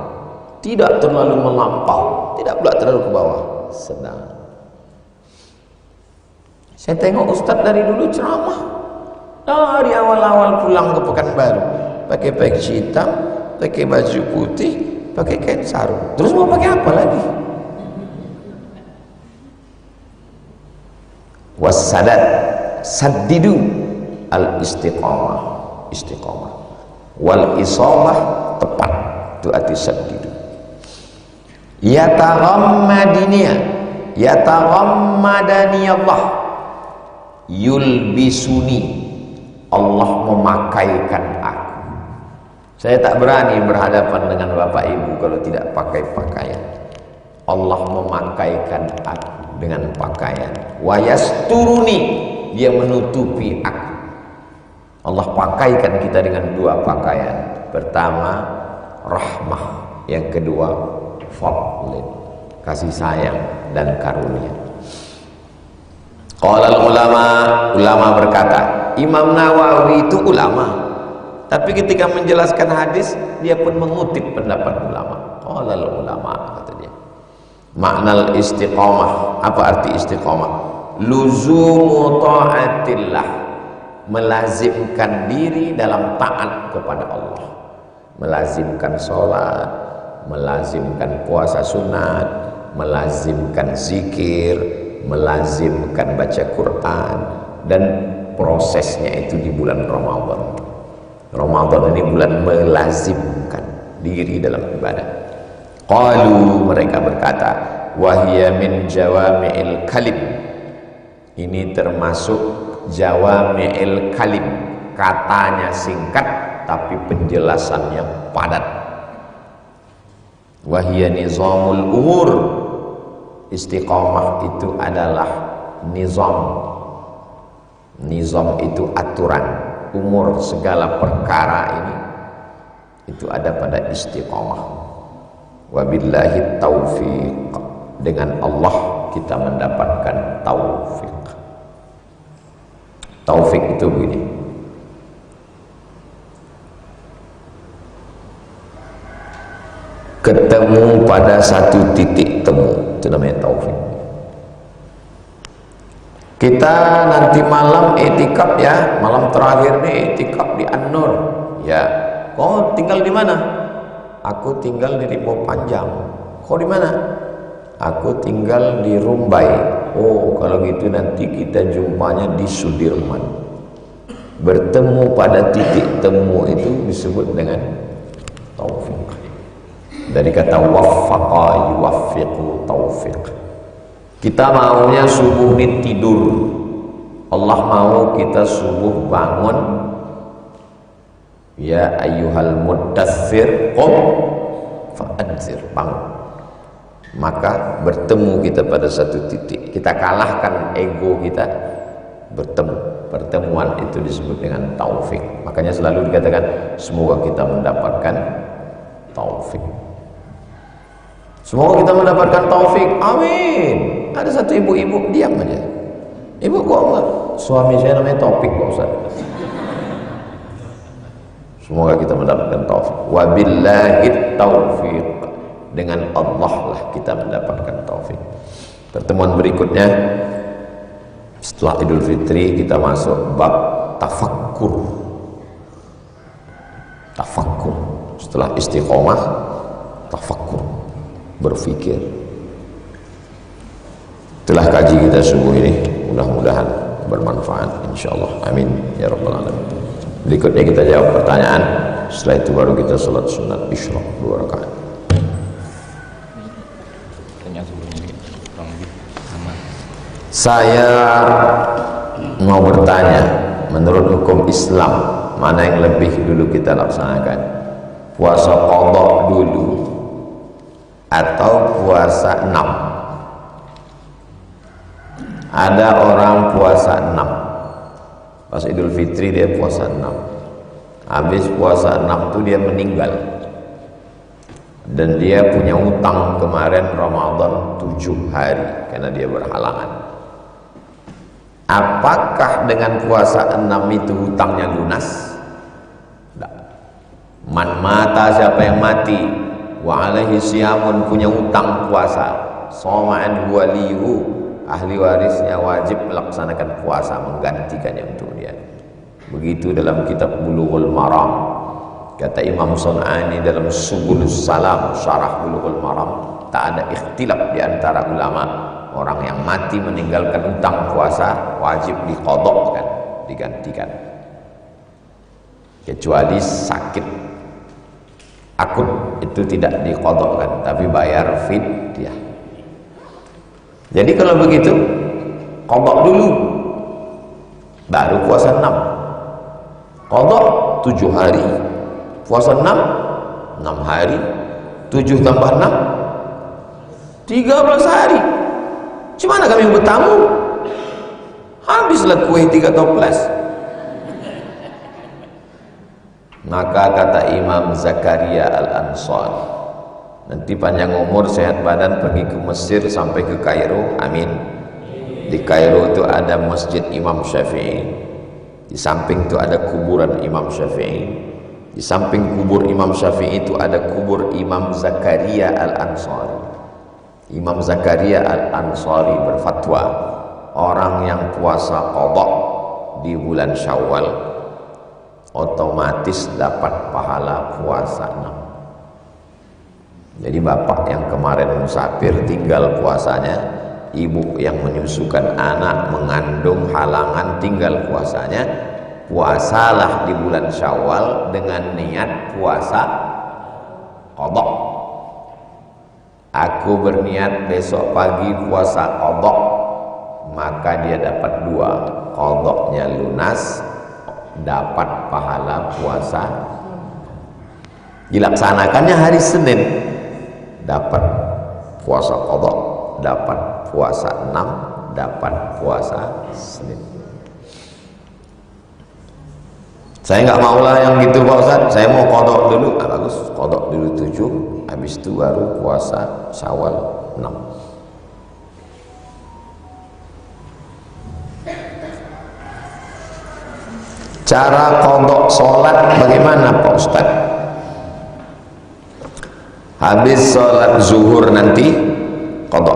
Tidak terlalu melampau, tidak pula terlalu ke bawah, sedang. Saya tengok ustaz dari dulu ceramah, dari awal-awal pulang ke Pekanbaru, pakai peci hitam, pakai baju putih, pakai kain sarung. Terus mau pakai apa lagi? Wassadat, saddidu, al-istiqamah, istiqamah. Wal isabah, tepat, itu arti saddidu. Yataghammadani Allah, yulbisuni, Allah memakaikan aku. Saya tak berani berhadapan dengan Bapak Ibu kalau tidak pakai pakaian. Allah memakaikan aku dengan pakaian. Wa yasturuni, dia menutupi aku. Allah pakaikan kita dengan dua pakaian. Pertama rahmah, yang kedua fadlin, kasih sayang dan karunia. Qala ulama berkata, Imam Nawawi itu ulama, tapi ketika menjelaskan hadis dia pun mengutip pendapat ulama. Qala ulama, kata dia. Makna istiqamah, apa arti istiqamah? Luzumu ta'atillah, melazimkan diri dalam taat kepada Allah, melazimkan sholat, melazimkan puasa sunat, melazimkan zikir, melazimkan baca Quran, dan prosesnya itu di bulan Ramadan. Ramadan ini bulan melazimkan diri dalam ibadah. Qalu, mereka berkata, wahya min jawami'il kalim, ini termasuk jawami'il kalim, katanya singkat tapi penjelasannya padat. Wahya nizamul umur, istiqamah itu adalah nizam. Nizam itu aturan, umur segala perkara ini itu ada pada istiqamah. Wabillahi taufiq, dengan Allah kita mendapatkan taufik. Taufik itu begini, ketemu pada satu titik temu, itu namanya taufik. Kita nanti malam etikaf ya, malam terakhir nih etikaf di An-Nur ya. Kau tinggal di mana? Aku tinggal di Lipo Panjang. Kau di mana? Aku tinggal di Rumbai. Oh, kalau gitu nanti kita jumpanya di Sudirman. Bertemu pada titik temu itu disebut dengan taufik. Dari kata waffaqa yuwaffiqu taufiq. Kita maunya subuh ini tidur, Allah mau kita subuh bangun. Ya ayyuhal muddaththir qum fa'anzir, bangun. Maka bertemu kita pada satu titik, kita kalahkan ego kita, bertemu. Pertemuan itu disebut dengan taufik. Makanya selalu dikatakan semoga kita mendapatkan taufik. Semoga kita mendapatkan taufik, amin. Ada satu ibu-ibu diam aja. Ibu kok enggak? Suami saya namanya Taufik Pak Ustaz. Semoga kita mendapatkan taufik. Wabillahi taufiq, dengan Allah lah kita mendapatkan taufik. Pertemuan berikutnya setelah Idul Fitri kita masuk bab tafakkur. Tafakkur setelah istiqomah, tafakkur, berpikir. Itulah kaji kita subuh ini, mudah-mudahan bermanfaat insyaallah, amin ya rabbal alamin. Berikutnya kita jawab pertanyaan, setelah itu baru kita salat sunat isyraq 2 rakaat. Saya mau bertanya, menurut hukum Islam mana yang lebih dulu kita laksanakan? Puasa qadha dulu atau puasa 6? Ada orang puasa 6, pas Idul Fitri dia puasa 6, habis puasa 6 itu dia meninggal, dan dia punya utang kemarin Ramadan 7 hari karena dia berhalangan. Apakah dengan puasa 6 itu hutangnya lunas? Tidak. Man mata, siapa yang mati, wa alaihi siyamun, punya utang puasa, soma'an waliyu, ahli warisnya wajib melaksanakan puasa, menggantikannya untuk dia. Begitu dalam kitab Bulughul Maram, kata Imam Sun'ani dalam Subulus Salam, syarah Bulughul Maram, tak ada ikhtilaf di antara ulama, orang yang mati meninggalkan utang puasa wajib diqadhakan, digantikan, kecuali sakit akut itu tidak diqadhakan tapi bayar fidyah. Jadi kalau begitu qadha dulu baru puasa 6. Qadha 7 hari, puasa 6 hari, 7 tambah 6 13 hari. Gimana kami bertamu? Habislah kue 3 toples. Maka kata Imam Zakaria Al-Ansari, nanti panjang umur, sehat badan, pergi ke Mesir sampai ke Kairo, amin. Di Kairo itu ada masjid Imam Syafi'i, di samping itu ada kuburan Imam Syafi'i, di samping kubur Imam Syafi'i itu ada kubur Imam Zakaria Al-Ansari. Imam Zakaria Al-Ansari berfatwa, orang yang puasa qadha di bulan Syawal otomatis dapat pahala puasa 6. Jadi bapak yang kemarin musafir tinggal puasanya, ibu yang menyusukan anak mengandung halangan tinggal puasanya, puasalah di bulan Syawal dengan niat puasa qadha. Aku berniat besok pagi puasa qadha, maka dia dapat dua, qadhanya lunas, dapat pahala puasa. Dilaksanakannya hari Senin, dapat puasa qadha, dapat puasa 6, dapat puasa Senin. Saya nggak maulah yang gitu Pak Ustaz, saya mau qadha dulu. Bagus, qadha dulu 7, habis itu baru puasa Syawal 6. Cara qadha sholat bagaimana Pak Ustaz? Habis sholat zuhur nanti qadha,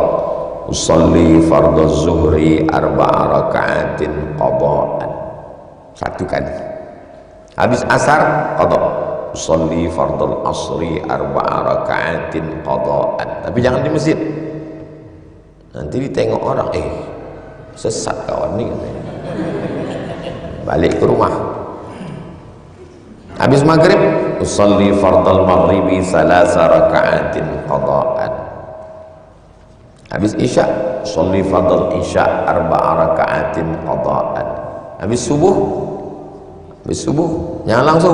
usolli fardhu zuhri 4 raka'atin qadha'an, 1 kali. Habis asar qadha, usolli fardhu asri 4 raka'atin qadha'an. Tapi jangan di masjid, nanti ditengok orang, sesat kawan nih katanya. Balik ke rumah. Habis maghrib, usolli fardhu maghribi 3 raka'atin qadha'an. Habis isya, usolli fardhu isya 4 raka'atin qadha'an. Habis subuh jangan langsung,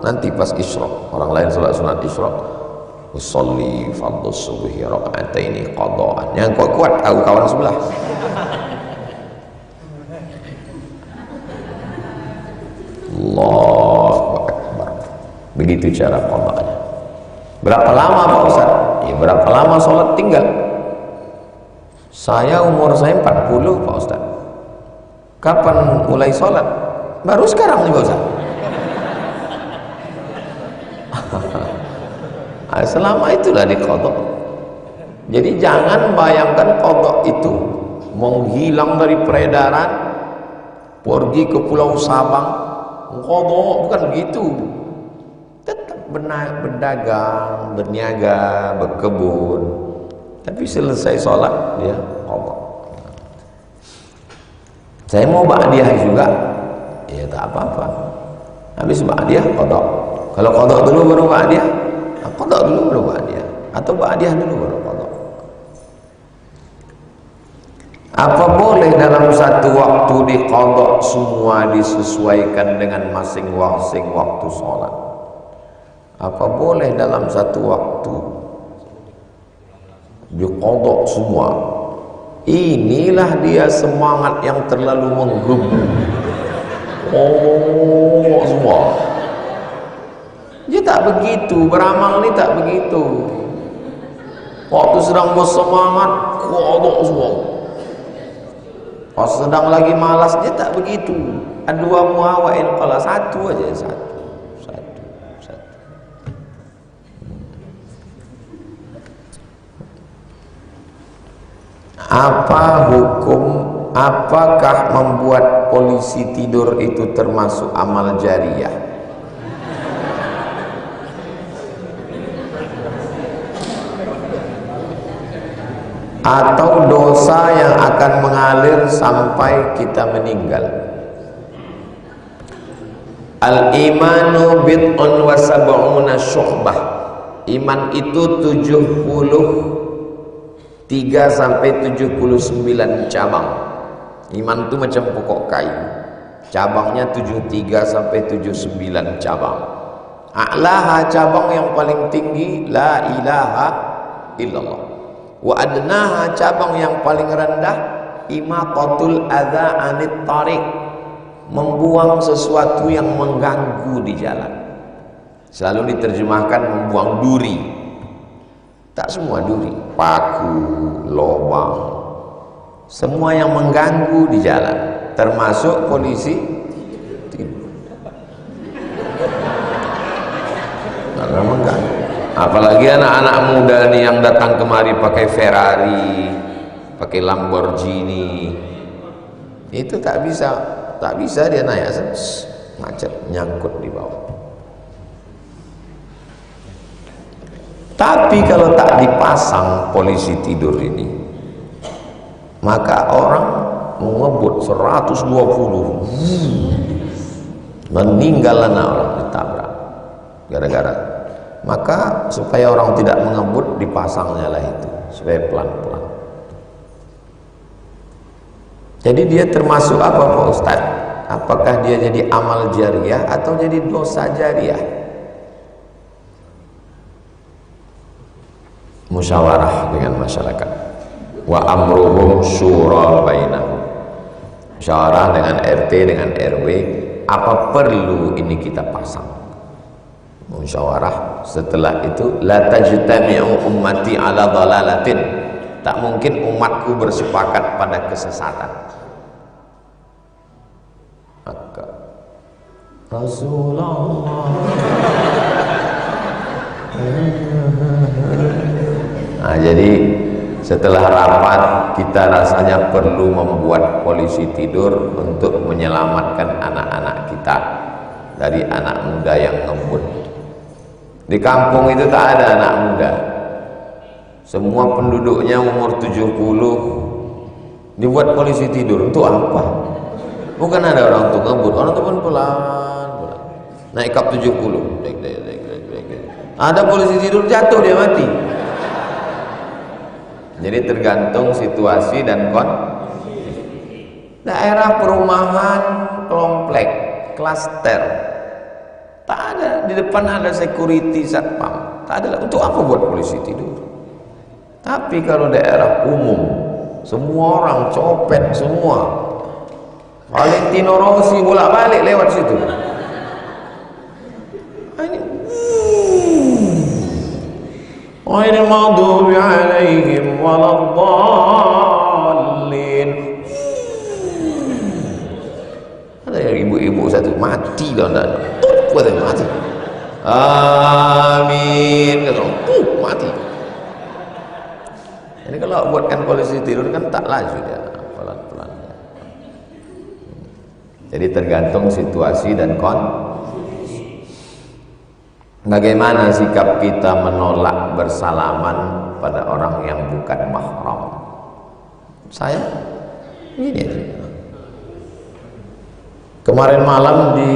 nanti pas isyraq, orang lain salat sunat isyraq, usolli fardhu subhi raka'ataini qadha'an. Yang kuat aku kawan sebelah. Allahu Akbar. Begitu cara qadha'nya. Berapa lama Pak Ustaz? Ya, berapa lama sholat tinggal? Saya umur saya 40 Pak Ustaz. Kapan mulai sholat? Baru sekarang nih Pak Ustaz. Selama itulah di qadha. Jadi jangan bayangkan qadha itu menghilang dari peredaran, pergi ke Pulau Sabang, qadha, bukan begitu. Tetap berdagang, berniaga, berkebun, tapi selesai sholat dia qadha. Saya mau ba'diyah juga, ya tak apa-apa. Habis ba'diyah qadha. Kalau qadha dulu baru ba'diyah, qadha dulu baru ba'diyah, atau ba'diyah dulu baru qadha. Apa boleh dalam satu waktu di qadha semua disesuaikan dengan masing-masing waktu sholat? Apa boleh dalam satu waktu di qadha semua? Inilah dia semangat yang terlalu menggebu. Oh, semua. Dia tak begitu, beramal ni tak begitu. Waktu sedang bersemangat, qadha semua. Pas sedang lagi malas, dia tak begitu. Dua muawain, kalau satu aja, satu. Apa hukum, apakah membuat polisi tidur itu termasuk amal jariyah? Atau dosa yang akan mengalir sampai kita meninggal? Al-imanu bid'un wa sab'una syu'bah. Iman itu 73 sampai 79 cabang. Iman itu macam pokok kayu, cabangnya 73 sampai 79 cabang. A'laha, cabang yang paling tinggi, la ilaha illallah. Wa adnaha, cabang yang paling rendah, imatatul adza anit tariq, membuang sesuatu yang mengganggu di jalan. Selalu diterjemahkan membuang duri. Tak semua duri, paku, lubang, semua yang mengganggu di jalan, termasuk polisi tidur. Karena mengganggu. Apalagi anak-anak muda nih yang datang kemari pakai Ferrari, pakai Lamborghini, itu tak bisa dia naik, macet, nyangkut di bawah. Tapi kalau tak dipasang polisi tidur ini, maka orang mengebut 120, meninggal anak orang ditabrak gara-gara. Maka supaya orang tidak mengebut, dipasangnya lah itu supaya pelan-pelan. Jadi dia termasuk apa Pak Ustaz? Apakah dia jadi amal jariah atau jadi dosa jariah? Musyawarah dengan masyarakat. Wa amruhum syura bainahum. Musyawarah dengan RT, dengan RW, apa perlu ini kita pasang? Musyawarah. Setelah itu, la tajtami'u ummati ala dhalalatin. Tak mungkin umatku bersepakat pada kesesatan. Maka Rasulullah. Nah, jadi setelah rapat kita rasanya perlu membuat polisi tidur untuk menyelamatkan anak-anak kita dari anak muda yang ngebut. Di kampung itu tak ada anak muda, semua penduduknya umur 70. Dibuat polisi tidur untuk apa? Bukan ada orang untuk ngebut, orang itu pun pelan naik kap 70. Ada polisi tidur, jatuh dia mati. Jadi tergantung situasi dan daerah perumahan, komplek, klaster, tak ada di depan ada security satpam, tak ada. Untuk apa buat polisi tidur? Tapi kalau daerah umum, semua orang copet semua, Valentino Rossi bolak-balik lewat situ. Ghairil maghdubi alaihim waladdallin. Ada ibu-ibu satu mati dalam dada, mati. Amin, mati. Jadi kalau buatkan polisi tidur kan tak laju dia, pelan-pelan. Jadi tergantung situasi dan bagaimana sikap kita menolak bersalaman pada orang yang bukan mahram. Saya gini aja. Kemarin malam di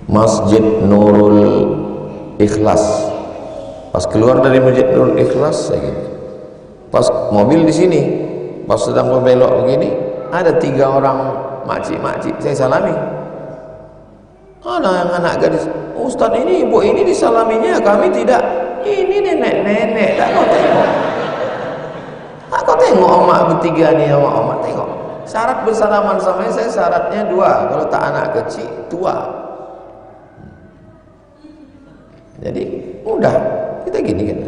Masjid Nurul Ikhlas, pas keluar dari Masjid Nurul Ikhlas saya gitu, pas mobil di sini, pas sedang membelok begini, ada 3 orang makcik-makcik, saya salami. Ada yang anak gadis, Ustaz ini ibu ini disalaminya, kami tidak. Ini nenek-nenek, tak kau tengok. Tak kau tengok omak bertiga ni, omak tengok. Syarat bersalaman sama saya syaratnya 2. Kalau tak anak kecil, tua. Jadi mudah, kita gini kan.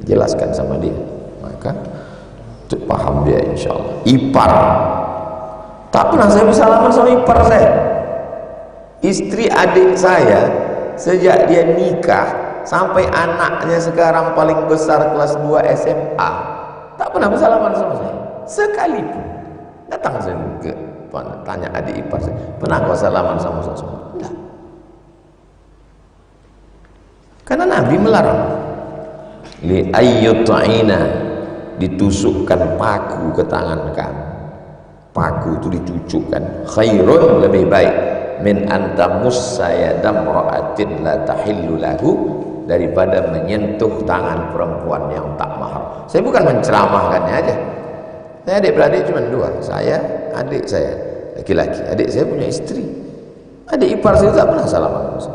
Jelaskan sama dia, maka paham dia insyaallah. Ipar. Tak pernah saya bersalaman sama ipar saya. Istri adik saya sejak dia nikah sampai anaknya sekarang paling besar kelas 2 SMA, tak pernah bersalaman sama saya sekalipun. Datang saya ke tanya adik ipar saya, pernah kau salaman sama saya? Tidak. Karena Nabi melarang. Li ayyut'ina, ditusukkan paku ke tangan kamu. Paku itu dicucukkan, khairun, lebih baik, min antamussa yadam ra'atin la tahillu lahu, daripada menyentuh tangan perempuan yang tak mahram. Saya bukan menceramahkannya aja. Saya adik-beradik cuma 2, saya, adik saya laki-laki. Adik saya punya istri. Adik ipar saya tak pernah salaman sama saya.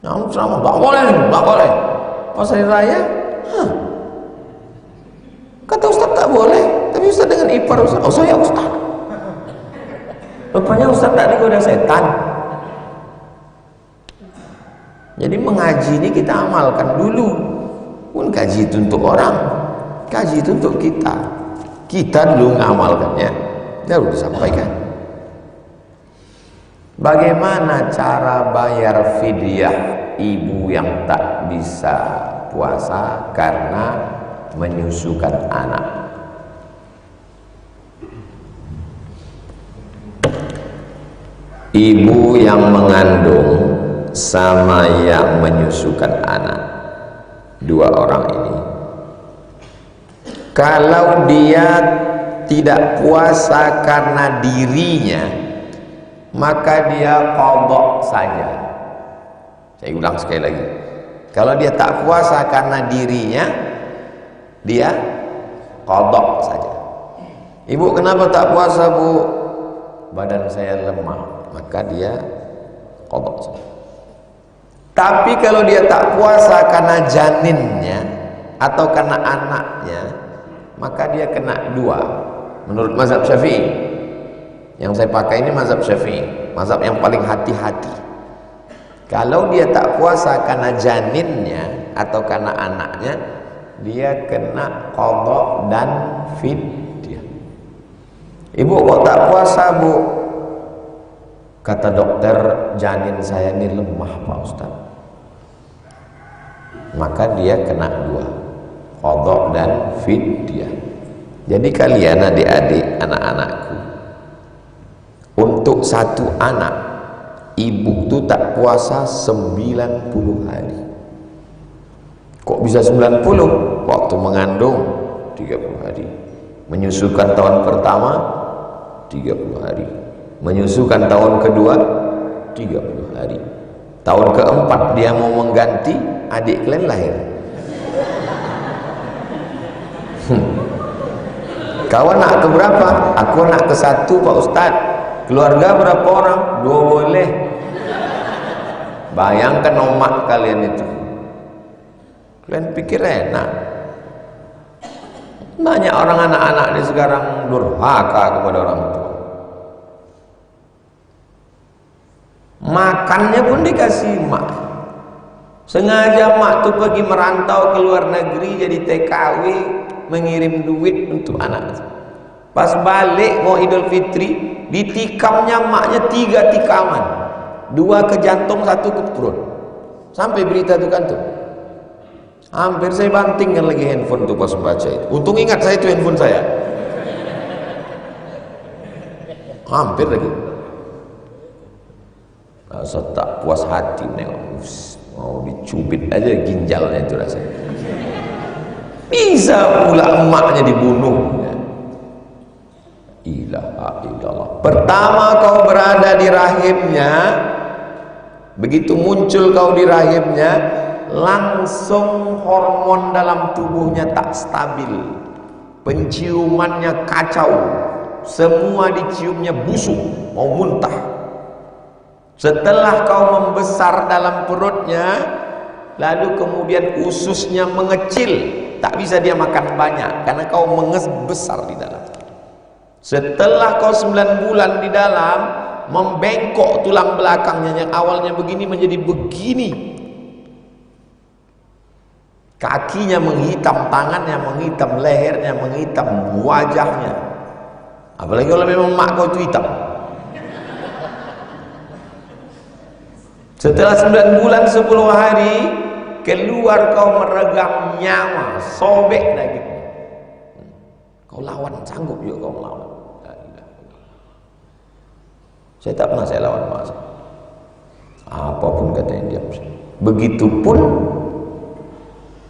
Namun ceramah, tak boleh. Pas hari raya, kata Ustaz tak boleh, tapi Ustaz dengan ipar Ustaz. Oh, saya Ustaz. Rupanya Ustaz tak digoda setan. Jadi mengaji ini kita amalkan dulu. Pun kaji itu untuk orang, kaji itu untuk kita. Kita dulu mengamalkannya, baru disampaikan. Bagaimana cara bayar fidyah ibu yang tak bisa puasa karena menyusukan anak? Ibu yang mengandung sama yang menyusukan anak, dua orang ini, kalau dia tidak puasa karena dirinya, maka dia qadha saja. Saya ulang sekali lagi, kalau dia tak puasa karena dirinya, dia qadha saja. Ibu, kenapa tak puasa, Bu? Badan saya lemah. Maka dia qadha saja. Tapi kalau dia tak puasa karena janinnya atau karena anaknya, maka dia kena dua. Menurut mazhab Syafi'i, yang saya pakai ini mazhab Syafi'i, mazhab yang paling hati-hati. Kalau dia tak puasa karena janinnya atau karena anaknya, dia kena qadha dan fidyah. Ibu, kok tak puasa, Bu? Kata dokter, janin saya ini lemah, Pak Ustaz. Maka dia kena dua, qadha dan fidyah. Jadi kalian adik-adik, anak-anakku, untuk satu anak, ibu itu tak puasa 90 hari. Kok bisa 90? Waktu mengandung 30 hari, menyusukan tahun pertama 30 hari, menyusukan tahun kedua 30 hari, tahun keempat dia mau mengganti, adik kalian lahir. Kau anak ke berapa? Aku anak ke satu, Pak Ustaz. Keluarga berapa orang? 2 boleh. Bayangkan omak kalian itu. Kalian pikir enak? Banyak orang anak-anak ini sekarang durhaka kepada orang tua. Makannya pun dikasih mak. Sengaja mak tuh pergi merantau ke luar negeri jadi TKW, mengirim duit untuk anak. Pas balik mau Idul Fitri, ditikamnya maknya 3 tikaman, 2 ke jantung, 1 ke perut. Sampai berita itu kan tuh. Hampir saya bantingkan lagi handphone tuh pas membaca itu. Untung ingat saya itu handphone saya. Hampir lagi. Rasa tak puas hati nengok. Mau dicubit aja ginjalnya itu rasanya. Bisa pula emaknya dibunuh. Ilaha illallah. Pertama kau berada di rahimnya, begitu muncul kau di rahimnya, langsung hormon dalam tubuhnya tak stabil, penciumannya kacau, semua diciumnya busuk, mau muntah. Setelah kau membesar dalam perutnya, lalu kemudian ususnya mengecil, tak bisa dia makan banyak karena kau besar di dalam. Setelah kau 9 bulan di dalam, membengkok tulang belakangnya, yang awalnya begini menjadi begini. Kakinya menghitam, tangannya menghitam, lehernya menghitam, wajahnya. Apalagi kalau memang mak kau itu hitam. Setelah 9 bulan 10 hari, keluar kau meregang nyawa, sobek dagingnya. Kau lawan, sanggup juga kau melawan. Saya tak pernah saya lawan mak saya. Apapun kata yang dia. Begitupun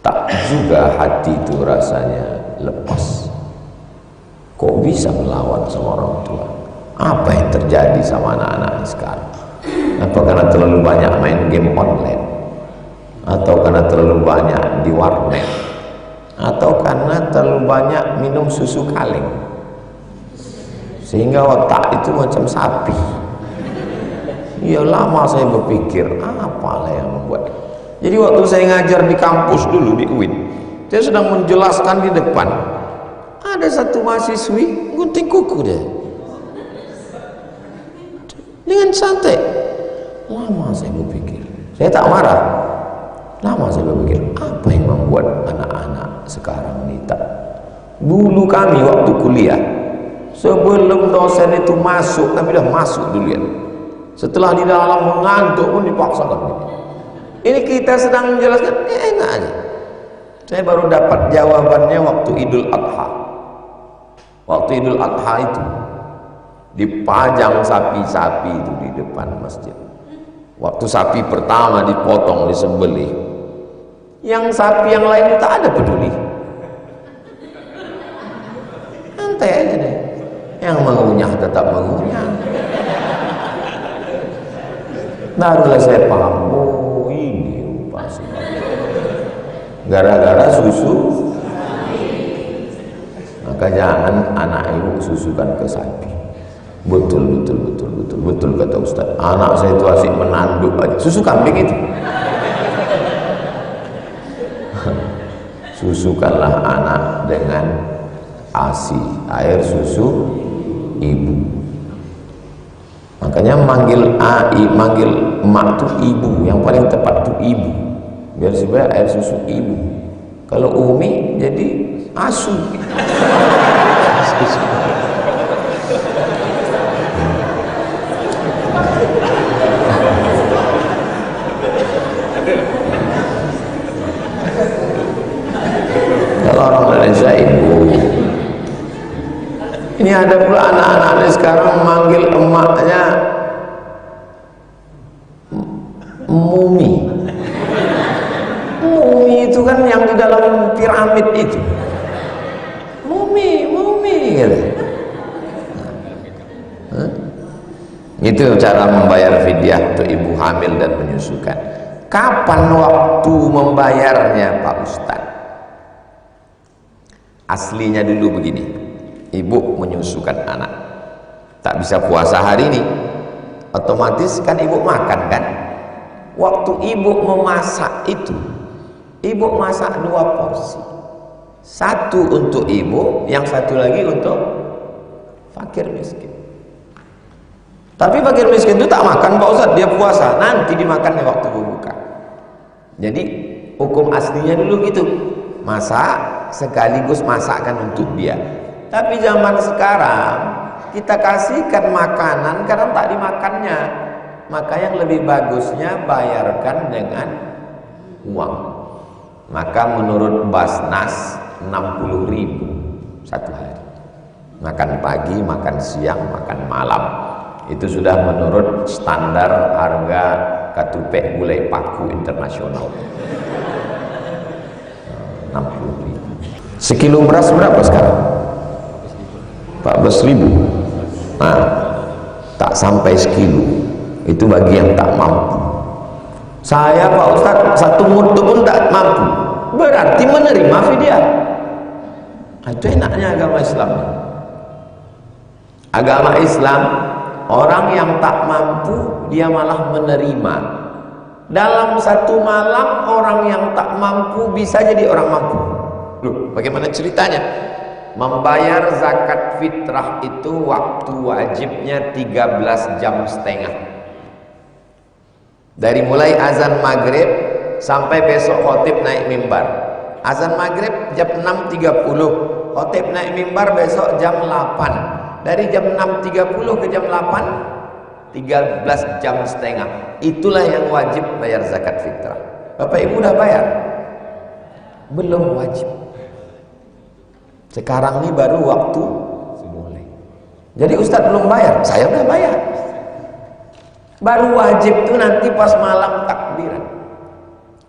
tak juga hati itu rasanya lepas. Kok bisa melawan sama orang tua? Apa yang terjadi sama anak-anak sekarang? Apa karena terlalu banyak main game online? Atau karena terlalu banyak di warnet? Atau karena terlalu banyak minum susu kaleng? Sehingga otak itu macam sapi. Ya lama saya berpikir, apalah yang membuat. Jadi waktu saya ngajar di kampus dulu di UIN, saya sedang menjelaskan di depan, ada satu mahasiswi gunting kuku dia dengan santai. Lama saya berpikir, saya tak marah. Lama saya berpikir, apa yang membuat anak-anak sekarang ini tak. Dulu kami waktu kuliah, sebelum dosen itu masuk, kami dah masuk dulu ya. Setelah di dalam mengantuk pun dipaksakan. Ini kita sedang menjelaskan, enak aja. Saya baru dapat jawabannya waktu Idul Adha. Waktu Idul Adha itu dipajang sapi-sapi itu di depan masjid. Waktu sapi pertama dipotong, disembelih, Yang sapi yang lain itu tak ada peduli, santai aja deh. Yang mengunyah tetap mengunyah. Barulah saya paham, oh ini pasti gara-gara susu. Maka jangan anak ibu susukan ke sapi. Betul kata Ustaz. Anak saya itu asik menanduk aja. Susu kambing itu. Susukanlah anak dengan ASI, air susu ibu. Makanya manggil emak tuh ibu, yang paling tepat tuh ibu. Biar supaya air susu ibu. Kalau umi jadi asu. Kalau orang Indonesia ibu. Ini ada pula anak-anak sekarang manggil emaknya mumi. Mumi itu kan yang di dalam piramid itu. Mumi gitu. Itu cara membayar fidyah untuk ibu hamil dan menyusukan. Kapan waktu membayarnya Pak Ustadz? Aslinya dulu begini, ibu menyusukan anak, tak bisa puasa hari ini, otomatis kan ibu makan kan. Waktu ibu memasak itu, ibu masak 2 porsi, satu untuk ibu, yang satu lagi untuk fakir miskin. Tapi fakir miskin itu tak makan Pak Ustadz, dia puasa, nanti dimakannya waktu berbuka. Jadi hukum aslinya dulu gitu, masak sekaligus masakan untuk dia. Tapi zaman sekarang kita kasihkan makanan kadang tak dimakannya, maka yang lebih bagusnya bayarkan dengan uang. Maka menurut Basnas 60.000 satu hari, makan pagi, makan siang, makan malam. Itu sudah menurut standar harga katupek gulai paku internasional. 60.000. Sekilo beras berapa sekarang? 14.000. Nah, tak sampai sekilo. Itu bagi yang tak mampu. Saya Pak Ustadz satu mutu pun tak mampu, berarti menerima fidyah. Itu enaknya agama Islam. Agama Islam, orang yang tak mampu dia malah menerima. Dalam satu malam orang yang tak mampu bisa jadi orang mampu. Loh, bagaimana ceritanya? Membayar zakat fitrah itu waktu wajibnya 13,5 jam. Dari mulai azan maghrib sampai besok khotib naik mimbar. Azan maghrib jam 6.30, khotib naik mimbar besok jam 8. Dari jam 6.30 ke jam 8, 13,5 jam. Itulah yang wajib bayar zakat fitrah. Bapak Ibu udah bayar? Belum wajib. Sekarang ini baru waktu mulai. Jadi Ustadz belum bayar, saya udah bayar. Baru wajib tuh nanti pas malam takbiran.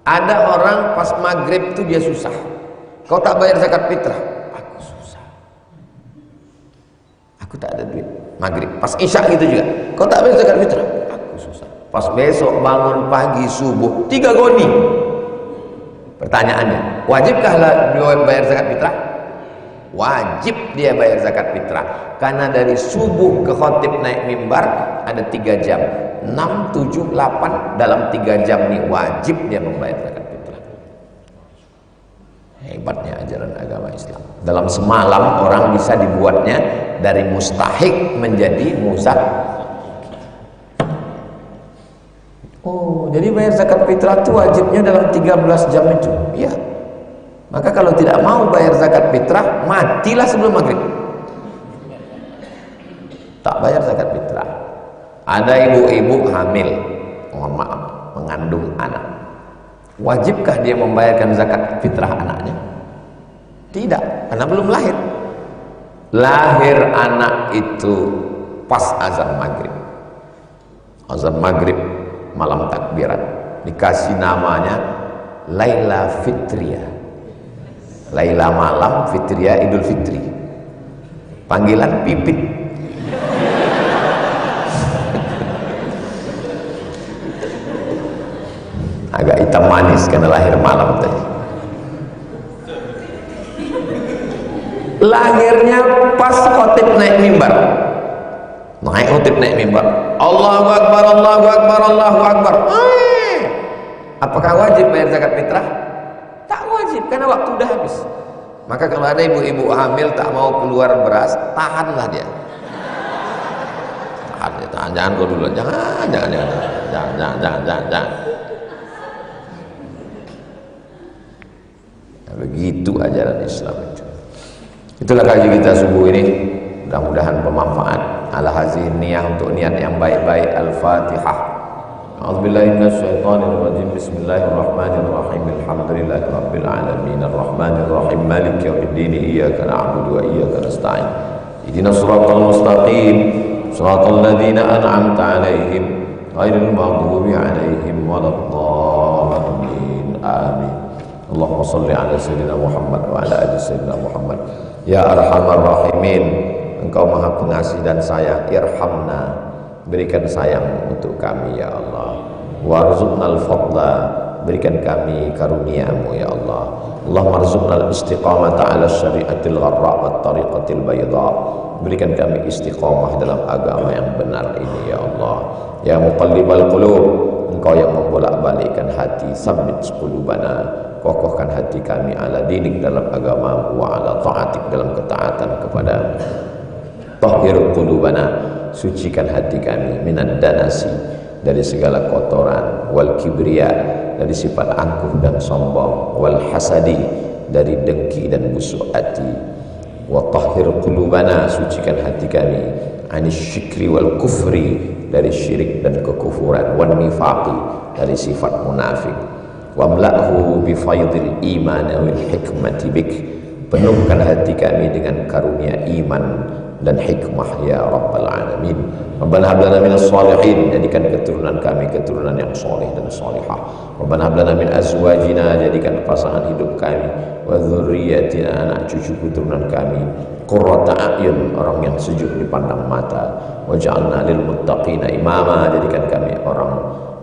Ada orang pas maghrib tuh dia susah. Kau tak bayar zakat fitrah? Aku susah. Aku tak ada duit. Maghrib. Pas isya gitu juga. Kau tak bayar zakat fitrah? Aku susah. Pas besok bangun pagi subuh 3 goni. Pertanyaannya, wajibkah bayar zakat fitrah? Wajib dia bayar zakat fitrah, karena dari subuh ke khotib naik mimbar ada 3 jam, 6, 7, 8, dalam 3 jam ini wajib dia membayar zakat fitrah. Hebatnya ajaran agama Islam. Dalam semalam orang bisa dibuatnya dari mustahik menjadi musah. Oh, jadi bayar zakat fitrah itu wajibnya dalam 13 jam itu. Iya. Maka kalau tidak mau bayar zakat fitrah, matilah sebelum maghrib. Tak bayar zakat fitrah. Ada ibu-ibu hamil, mohon maaf, mengandung anak. Wajibkah dia membayarkan zakat fitrah anaknya? Tidak, karena belum lahir. Lahir anak itu pas azan maghrib. Azan maghrib, malam takbiran. Dikasih namanya Laila Fitria, Laila malam, Fitria Idul Fitri. Panggilan Pipit. Agak hitam manis karena lahir malam tadi. Lahirnya pas khotib naik mimbar. Naik khotib naik mimbar. Allahu Akbar, Allahu Akbar, Allahu Akbar. Apakah wajib bayar zakat fitrah? Tak wajib karena waktu udah habis. Maka kalau ada ibu-ibu hamil tak mau keluar beras, tahanlah dia. Tahan, jangan kau dulu, jangan. Begitu ajaran Islam itu. Itulah kaji kita subuh ini. Mudah-mudahan bermanfaat. Ala hazihi niyah, untuk niat yang baik-baik. Al-Fatihah. A'udzubillahi minasyaitonir rajim. Bismillahirrahmanirrahim. Alhamdulillahi rabbil alamin. Arrahmanir rahim. Maliki yaumiddin. Iyyaka na'budu wa iyyaka nasta'in. Ihdinas siratal mustaqim. Siratal ladzina an'amta 'alaihim ghairil maghdubi 'alaihim waladdallin. Amin. Allahumma salli ala sayyidina Muhammad wa ala ali sayyidina Muhammad. Ya arhamar rahimin, Engkau maha pengasih dan sayang. Irhamna, berikan sayang untuk kami ya Allah. Warzuqnal fadla, berikan kami karuniamu ya Allah. Allahumma arzuqnal istiqamata ala syariatil gharra wat tariqatil bayda, berikan kami istiqamah dalam agama yang benar ini ya Allah. Ya muqallibal qulub, Engkau yang membolak-balikkan hati. Sabbit qulubana, kokohkan hati kami ala dinik dalam agama, wa ala ta'atik dalam ketaatan kepada. Tahhir qulubana, sucikan hati kami minad danasi, dari segala kotoran, wal kibriya, dari sifat angkuh dan sombong, wal hasadi, dari dengki dan busuk hati. Wa tahhir qulubana, sucikan hati kami anis syikri wal kufri, dari syirik dan kekufuran, wan nifaqi, dari sifat munafik. Wamla'hu bifaydil iman wal hikmati bik, penuhkan hati kami dengan karunia iman dan hikmah ya rabbal alamin. Rabbana hab lana minas shalihin, jadikan keturunan kami keturunan yang soleh dan solihah. Rabbana hab lana min azwajina, jadikan pasangan hidup kami, wa dzurriyyatina, anak cucu keturunan kami, qurrata a'yun, orang yang sejuk dipandang mata, waj'alna lil muttaqina imama, jadikan kami orang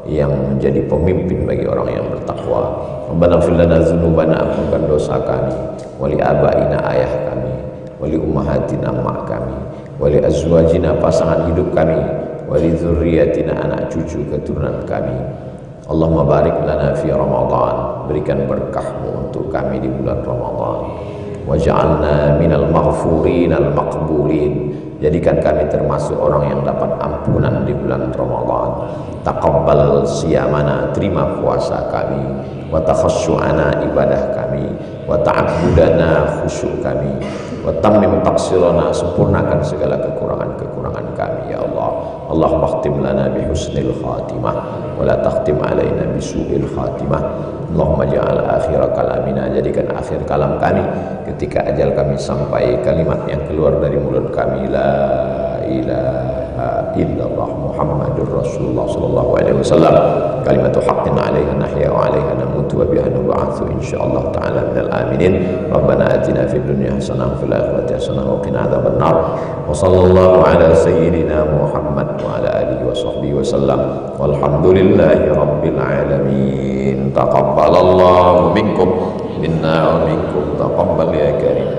yang menjadi pemimpin bagi orang yang bertakwa. Rabbana ighfir lana dzunubana, ampunkan dosa kami, wali abaina, ayah kami, wali ummahatina, mak kami, wali azwajina, pasangan hidup kami, wali dzurriyyatina, anak cucu keturunan kami. Allahumma barik lana fi Ramadan, berikan berkahmu untuk kami di bulan Ramadan. Waj'alna minal maghfurin al maqbulin, jadikan kami termasuk orang yang dapat ampunan di bulan Ramadan. Taqabbal siyamana, terima puasa kami, wa takhassu'ana, ibadah kami, wa ta'abbudana, khusyuk kami, wa tammim taqsirana, sempurnakan segala kekurangan-kekurangan kami ya Allah. Allahumma khtim lana bi husnil khatimah wa la takhtim alaina bi su'il khatimah. Allahumma ja'al akhir kalamina, jadikan akhir kalam kami ketika ajal kami sampai, kalimat yang keluar dari mulut kami, la ilaha illallah Muhammadur Rasulullah sallallahu alaihi wasallam, kalimatu haqqin 'alaiha nahya wa 'alaiha namutu wa biha nub'atsu insyaallah ta'ala minal aminin. Rabbana atina fid dunya hasanah wa fil akhirati hasanah wa qina adzabannar. Wa sallallahu ala sayyidina Muhammad wa ala alihi wa sahbihi wasallam. Walhamdulillahi rabbil alamin. Taqabbalallahu minkum minna wa minkum, taqabbal ya karim.